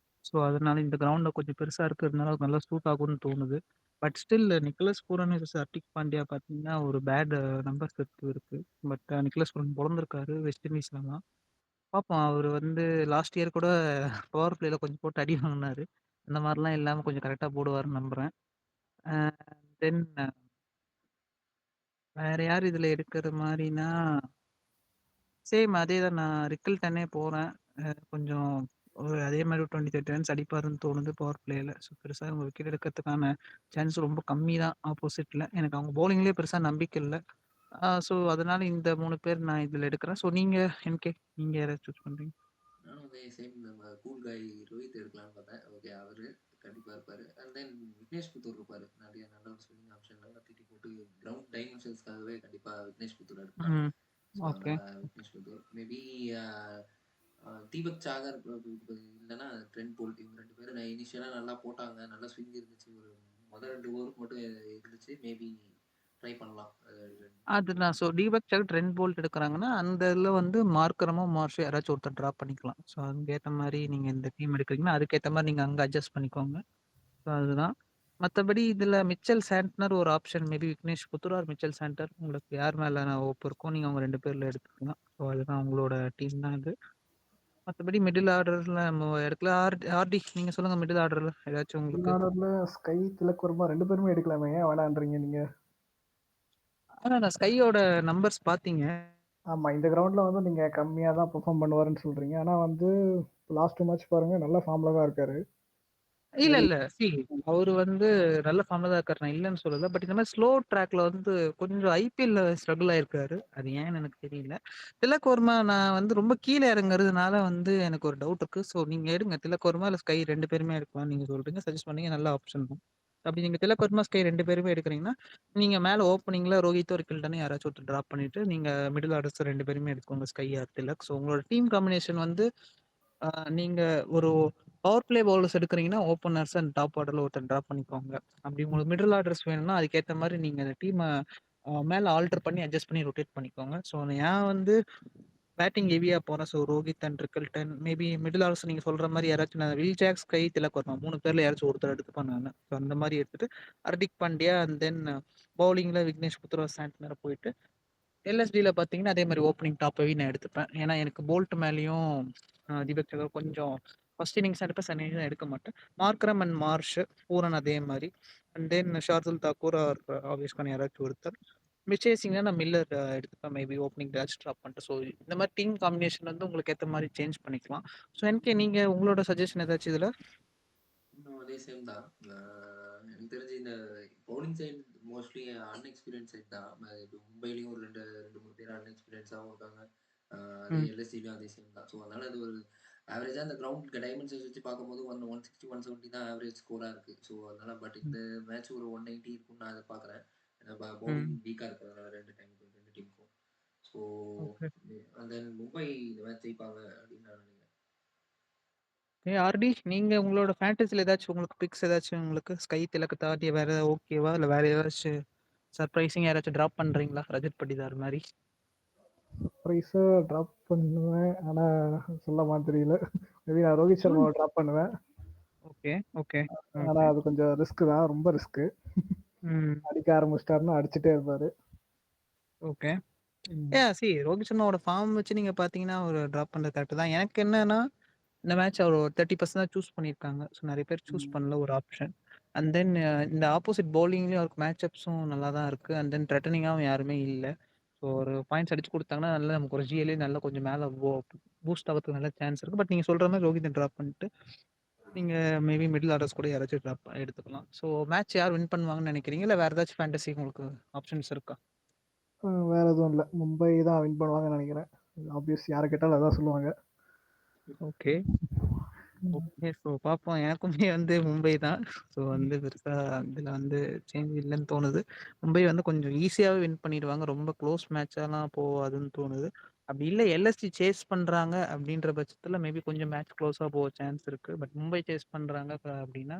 ஸோ அதனால இந்த கிரவுண்ட்ல கொஞ்சம் பெருசா இருக்கிறதுனால நல்லா சூட் ஆகும்னு தோணுது. But still Nicholas Pooran Hardik Pandya பார்த்தீங்கன்னா ஒரு பேட் நம்பர் செட் இருக்கு. பட் நிக்கலஸ் பூரன் பிறந்திருக்காரு வெஸ்ட் இண்டீஸ்லாம். பார்ப்போம். அவர் வந்து லாஸ்ட் இயர் கூட பவர் பிளேல கொஞ்சம் போட்டு அடி வாங்கினாரு. அந்த மாதிரிலாம் இல்லாம கொஞ்சம் கரெக்டா போடுவாருன்னு நம்புறேன். தென் வேற யார் இதுல எடுக்கிற மாதிரினா சேம் அதே தான். நான் ரிக்கல்டனே போறேன். கொஞ்சம் அதே மாதிரி 20, 30 ரன்ஸ் அடிப்பாருன்னு தோணுது பவர் பிளேல. ஸோ பெருசா அவங்க விக்கெட் எடுக்கிறதுக்கான சான்ஸ் ரொம்ப கம்மி தான் ஆப்போசிட்ல. எனக்கு அவங்க பவுலிங்லேயே பெருசா நம்பிக்கை இல்லை. ஸோ அதனால இந்த 3 பேர் நான் இதுல எடுக்கிறேன். ஸோ நீங்க நீங்க யாராவது சூஸ் பண்றீங்க? நானும் அதே சேம் நம்ம கூல் காய் ரோஹித் எடுக்கலாம்னு பார்த்தேன். ஓகே, அவரு கண்டிப்பாக இருப்பார். அண்ட் தென் விக்னேஷ் புத்தூர் இருப்பார். நிறைய நல்ல ஒரு ஸ்பின்னிங் ஆப்ஷன் நல்லா தூக்கி போட்டு கிரவுண்ட் டைமென்ஷன்ஸ்க்காகவே கண்டிப்பாக விக்னேஷ் புத்தூர் எடுப்பேன். So okay. அதனால் விக்னேஷ் புத்தூர் மேபி தீபக் சாகர் இல்லைன்னா ட்ரெண்ட் போல்ட், இவங்க 2 பேரும் நான் இனிஷியலாக நல்லா போட்டாங்க. நல்லா ஸ்விங் இருந்துச்சு. ஒரு முதல் 2 ஓவருக்கு மட்டும் இருந்துச்சு. மேபி ட்ரை பண்ணலாம். அதுதான். ஸோ தீபக் சகர், ட்ரெண்ட் போல்ட் எடுக்குறாங்கன்னா, அந்த இதுல வந்து மார்க்கரமோ, மார்ஷோ யாராச்சும் ஒருத்தர் ட்ராப் பண்ணிக்கலாம். ஸோ அதுக்கேத்த மாரி நீங்க இந்த டீம் எடுக்குறீங்கன்னா, அதுக்கேத்த மாரி நீங்க அங்க அட்ஜஸ்ட் பண்ணிக்கோங்க. ஸோ அதுதான். மத்தபடி இதுல மிச்சல் சாண்ட்னர் ஒரு option. Maybe Vignesh Puthur or Mitchell Santner. உங்களுக்கு யார் மேல ஹோப் இருக்கோ, நீங்க அவங்க 2 பேர்ல எடுத்துக்கலாம். ஸோ அதுதான் உங்களோட டீம் தான் இது. மத்தபடி மிடில் ஆர்டர்ல நம்ம எடுக்கலாம். ஆர்டி நீங்க சொல்லுங்க மிடில் ஆர்டர்ல ஏதாச்சும் உங்களுக்கு? ஆர்டர்ல ஸ்கை, திலக் வர்மா 2 பேருமே எடுக்கலாமே, ஏன் வேணான்றீங்க நீங்க? நான் ஸ்கையோட நம்பர்ஸ் பார்த்தீங்க. ஆமா, இந்த கிரவுண்ட்ல வந்து நீங்க கம்மியா தான் பெர்ஃபார்ம் பண்ணுவாருன்னு சொல்றீங்க. ஆனா வந்து லாஸ்ட் மேட்ச் பாருங்க, நல்ல ஃபார்ம்ல தான் இருக்காரு. இல்ல. அவரு வந்து நல்ல ஃபார்ம்ல தான் இருக்காரு. நான் இல்லன்னு சொல்லல. பட் இந்த மாரி ஸ்லோ ட்ராக்ல வந்து கொஞ்சம் ஐபிஎல்ல ஸ்ட்ரகிள் ஆயிருக்காரு. அது ஏன்னு எனக்கு தெரியல. திலக் வர்மா நான் வந்து ரொம்ப கீழ இறங்குறதுனால வந்து எனக்கு ஒரு டவுட் இருக்கு. ஸோ நீங்க எடுங்க. திலக் வர்மா இல்ல ஸ்கை 2 பேருமே எடுக்கலாம். நீங்க சொல்றீங்க. சஜெஸ்ட் பண்ணீங்க. நல்ல ஆப்ஷன் தான். அப்படி நீங்க திலக் வர்மா, ஸ்கை 2 பேருமே எடுக்குறீங்கன்னா, நீங்க மேல ஓப்பனிங்ல ரோஹித்தோ, கில்டனோ யாராச்சும் ஒருத்தர் டிராப் பண்ணிட்டு, நீங்க மிடில் ஆர்டர்ஸ் 2 பேருமே எடுத்துக்கோங்க. Sky or Tilak. ஸோ உங்களோட டீம் காம்பினேஷன் வந்து நீங்க ஒரு பவர் பிளே பவுலர்ஸ் எடுக்குறீங்கன்னா, ஓப்பனர்ஸ் அண்ட் டாப் ஆர்டர்ல ஒருத்தர் டிராப் பண்ணிக்கோங்க. அப்படி உங்களுக்கு மிடில் ஆர்டர்ஸ் வேணும்னா, அதுக்கேத்த மாரி நீங்க டீம மேல ஆல்டர் பண்ணி அட்ஜஸ்ட் பண்ணி ரொட்டேட் பண்ணிக்கோங்க. ஸோ நான் வந்து பேட்டிங் ஹெவியா போறேன். So Rohit and Rickelton maybe middle orders நீங்க சொல்ற மாரி யாராச்சும் நான் Will Jacks, SKY, Tilak Varma 3 பேர்ல யாராச்சும் ஒருத்தர் எடுத்துப்பேன் நானு. ஸோ அந்த மாரி எடுத்துட்டு ஹர்திக் பாண்டியா அண்ட் தென் பவுலிங்ல விக்னேஷ் புத்ரா, சாண்ட்னரை போயிட்டு எல்எஸ்டில பார்த்தீங்கன்னா, அதே மாரி ஓப்பனிங் டாப் ஹெவி நான் எடுத்துப்பேன். ஏன்னா எனக்கு போல்ட் மேலயும் தீபக் சகர் கொஞ்சம் ஃபர்ஸ்ட் இன்னிங்ஸ் எடுப்பேன். செகண்ட் இன்னிங்ஸ் எடுக்க மாட்டேன். மார்க்ரம் அண்ட் மார்ஷ், பூரன் அதே மாரி. And then Shardul Thakur or Avesh Khan யாராச்சும் ஒருத்தர். மிச்சே சிங்னா நான் மில்லர் எடுத்துப்பேன். மேபி ஓப்பனிங் பேட்ச் ட்ராப் பண்ணிட்டு. ஸோ இந்த மாரி டீம் காம்பினேஷன் வந்து உங்களுக்கு ஏத்த மாரி சேஞ்ச் பண்ணிக்கலாம். ஸோ நீங்க உங்களோட சஜஷன் ஏதாச்சும் இதுல? இன்னும் அதே சேம் தான். எனக்கு தெரிஞ்சு இந்த பவுலிங் சைடு மோஸ்ட்லி அன்எக்ஸ்பீரியன்ஸ் சைட் தான். இப்போ மும்பைலையும் ஒரு 2, 3 பேர் அன்எக்ஸ்பீரியன்ஸாகவும் இருக்காங்க. அதே ம். எல்எஸ்சிலையும் அதே சேம் தான். ஸோ அதனால அது ஒரு ஆவரேஜா அந்த கிரவுண்ட் டைமென்ஷன்ஸ் வச்சு பார்க்கும்போது 160, 170 தான் ஆவரேஜ் ஸ்கோரா இருக்கு. ஸோ அதனால பட் ம். இந்த மேட்ச் ஒரு 190 இருக்கும்னு நான் எதிர்பார்க்குறேன். ஏன்னா பவுலிங் ம். வீக்கா இருக்கிறதுனால 2 டீமுக்கும். So okay. And then Mumbai இந்த மேட்ச் ஜெயிப்பாங்க அப்படின்னு நான் நினைக்கிறேன். ஆர்டி நீங்க உங்களோட ஃபேண்டஸில ஏதாச்சும் உங்களுக்கு பிக்ஸ் ஏதாச்சும் உங்களுக்கு ஸ்கை திலக்கு தாண்டி வேற ஏதாவது ஓகேவா? இல்ல வேற ஏதாச்சும் சர்ப்ரைசிங்கா யாராச்சும் டிராப் பண்றீங்களா? ரஜத் படிதார் மாரி. ப்ரைஸை ட்ராப் பண்ணுவேன், ஆனால் சொல்ல மாதிரி தெரியல. மேபி நான் ரோஹித் ம். சர்மாவை ட்ராப் பண்ணுவேன். Okay, okay, okay. ஆனால் அது கொஞ்சம் ரிஸ்க் தான், ரொம்ப ரிஸ்க்கு. ம். அடிக்க ஆரம்பிச்சிட்டாருன்னா அடிச்சுட்டே இருப்பாரு. ஓகே. ம். ரோஹித் சர்மாவோட ஃபார்ம் வச்சு நீங்க பார்த்தீங்கன்னா, ஒரு டிராப் பண்றது கரெக்ட் தான். எனக்கு என்னன்னா, இந்த மேட்ச் அவர் ஒரு 30% தான் சூஸ் பண்ணியிருக்காங்க. ஸோ நெறைய பேர் சூஸ் ம். பண்ணல ஒரு ஆப்ஷன். அண்ட் தென் இந்த ஆப்போசிட் பவுலிங்லயும் அவருக்கு மேட்சப்ஸும் நல்லா தான் இருக்கு. அண்ட் தென் த்ரெட்டனிங்காவும் யாருமே இல்ல. ஸோ ஒரு பாயிண்ட்ஸ் அடிச்சு குடுத்தாங்கன்னா, நல்லா நமக்கு ஒரு ஜிஎல்ஏ நல்லா கொஞ்சம் மேல பூஸ்ட் ஆகறதுக்கு நல்ல சான்ஸ் இருக்கு. பட் நீங்க சொல்ற மாரி ரோஹித்த டிராப் பண்ணிட்டு, நீங்க மேபி மிடில் ஆர்டர்ஸ் கூட யாராச்சும் டிராப் எடுத்துக்கலாம். ஸோ மேட்ச் யார் வின் பண்ணுவாங்கன்னு நெனைக்கிறீங்க? இல்ல வேற ஏதாச்சும் ஃபேண்டசி உங்களுக்கு ஆப்ஷன்ஸ் இருக்கா? வேற எதுவும் இல்லை, மும்பை தான் வின் பண்ணுவாங்கன்னு நினைக்கிறேன். ஆப்வியஸ், யாரை கேட்டாலும் அதான் சொல்லுவாங்க. ஓகே. ஓகே. ஸோ பார்ப்போம். எனக்குமே வந்து மும்பை தான். ஸோ வந்து பெருசா இதுல வந்து சேஞ்ச் இல்லன்னு தோணுது. மும்பை வந்து கொஞ்சம் ஈஸியாவே வின் பண்ணிடுவாங்க. ரொம்ப க்ளோஸ் மேட்சாலாம் போவாதுன்னு தோணுது. அப்படி இல்ல எல்எஸ்ஜி சேஸ் பண்றாங்க அப்படின்ற பட்சத்துல மேபி கொஞ்சம் மேட்ச் க்ளோஸா போக சான்ஸ் இருக்கு. பட் மும்பை சேஸ் பண்றாங்க அப்படின்னா,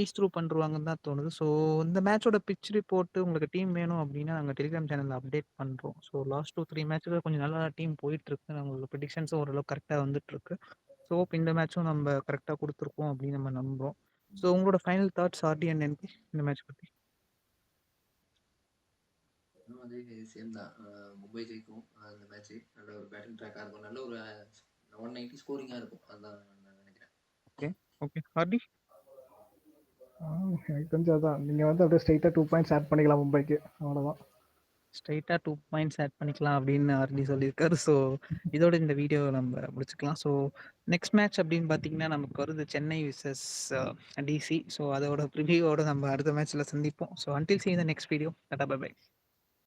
ஈஸ் த்ரூ பண்ணிருவாங்கன்னு தான் தோணுது. ஸோ இந்த மேட்சோட பிட்ச் ரிப்போர்ட் உங்களுக்கு டீம் வேணும் அப்படின்னா, நாங்க டெலிகிராம் சேனல்ல அப்டேட் பண்றோம். ஸோ லாஸ்ட் 2, 3 மேட்ச்ல கொஞ்சம் நல்லா டீம் போயிட்டு இருக்கு. நம்மளோட ப்ரெடிக்ஷன்ஸும் ஓரளவுக்கு கரெக்ட்டா வந்துட்டு இருக்கு. ஸோ ஹோப் இந்த மேட்சும் நம்ம கரெக்ட்டா குடுத்துருப்போம் அப்படின்னு நம்ம நம்புறோம். ஸோ உங்களோட final thoughts RD and NP இந்த மேட்ச் பத்தி? அதே சேம் தான். மும்பை ஜெயிக்கும் அந்த மேட்ச். நல்ல ஒரு பேட்டிங் ட்ராக்கா இருக்கும். நல்ல ஒரு 190 ஸ்கோரிங்கா இருக்கும். அதான் நான் நினைக்கிறேன். Okay, okay. ஆர்டி? எனக்கு தெரிஞ்சு அதான், நீங்கள் வந்து அப்படியே ஸ்ட்ரைட்டாக 2 பாயிண்ட்ஸ் ஆட் பண்ணிக்கலாம் மும்பைக்கு, அவ்வளோதான். ஸ்ட்ரெயிட்டா 2 பாயிண்ட்ஸ் ஆட் பண்ணிக்கலாம் அப்படின்னு ஆர்டி சொல்லியிருக்காரு. ஸோ இதோட இந்த வீடியோவ நம்ம முடிச்சுக்கலாம். ஸோ நெக்ஸ்ட் மேட்ச் அப்படின்னு பார்த்தீங்கன்னா, நமக்கு வருது சென்னை விசஸ் டிசி. ஸோ அதோட ப்ரிவியூவோட நம்ம அடுத்த மேட்ச்ல சந்திப்போம். So until see in the next video. டாடா பை பை.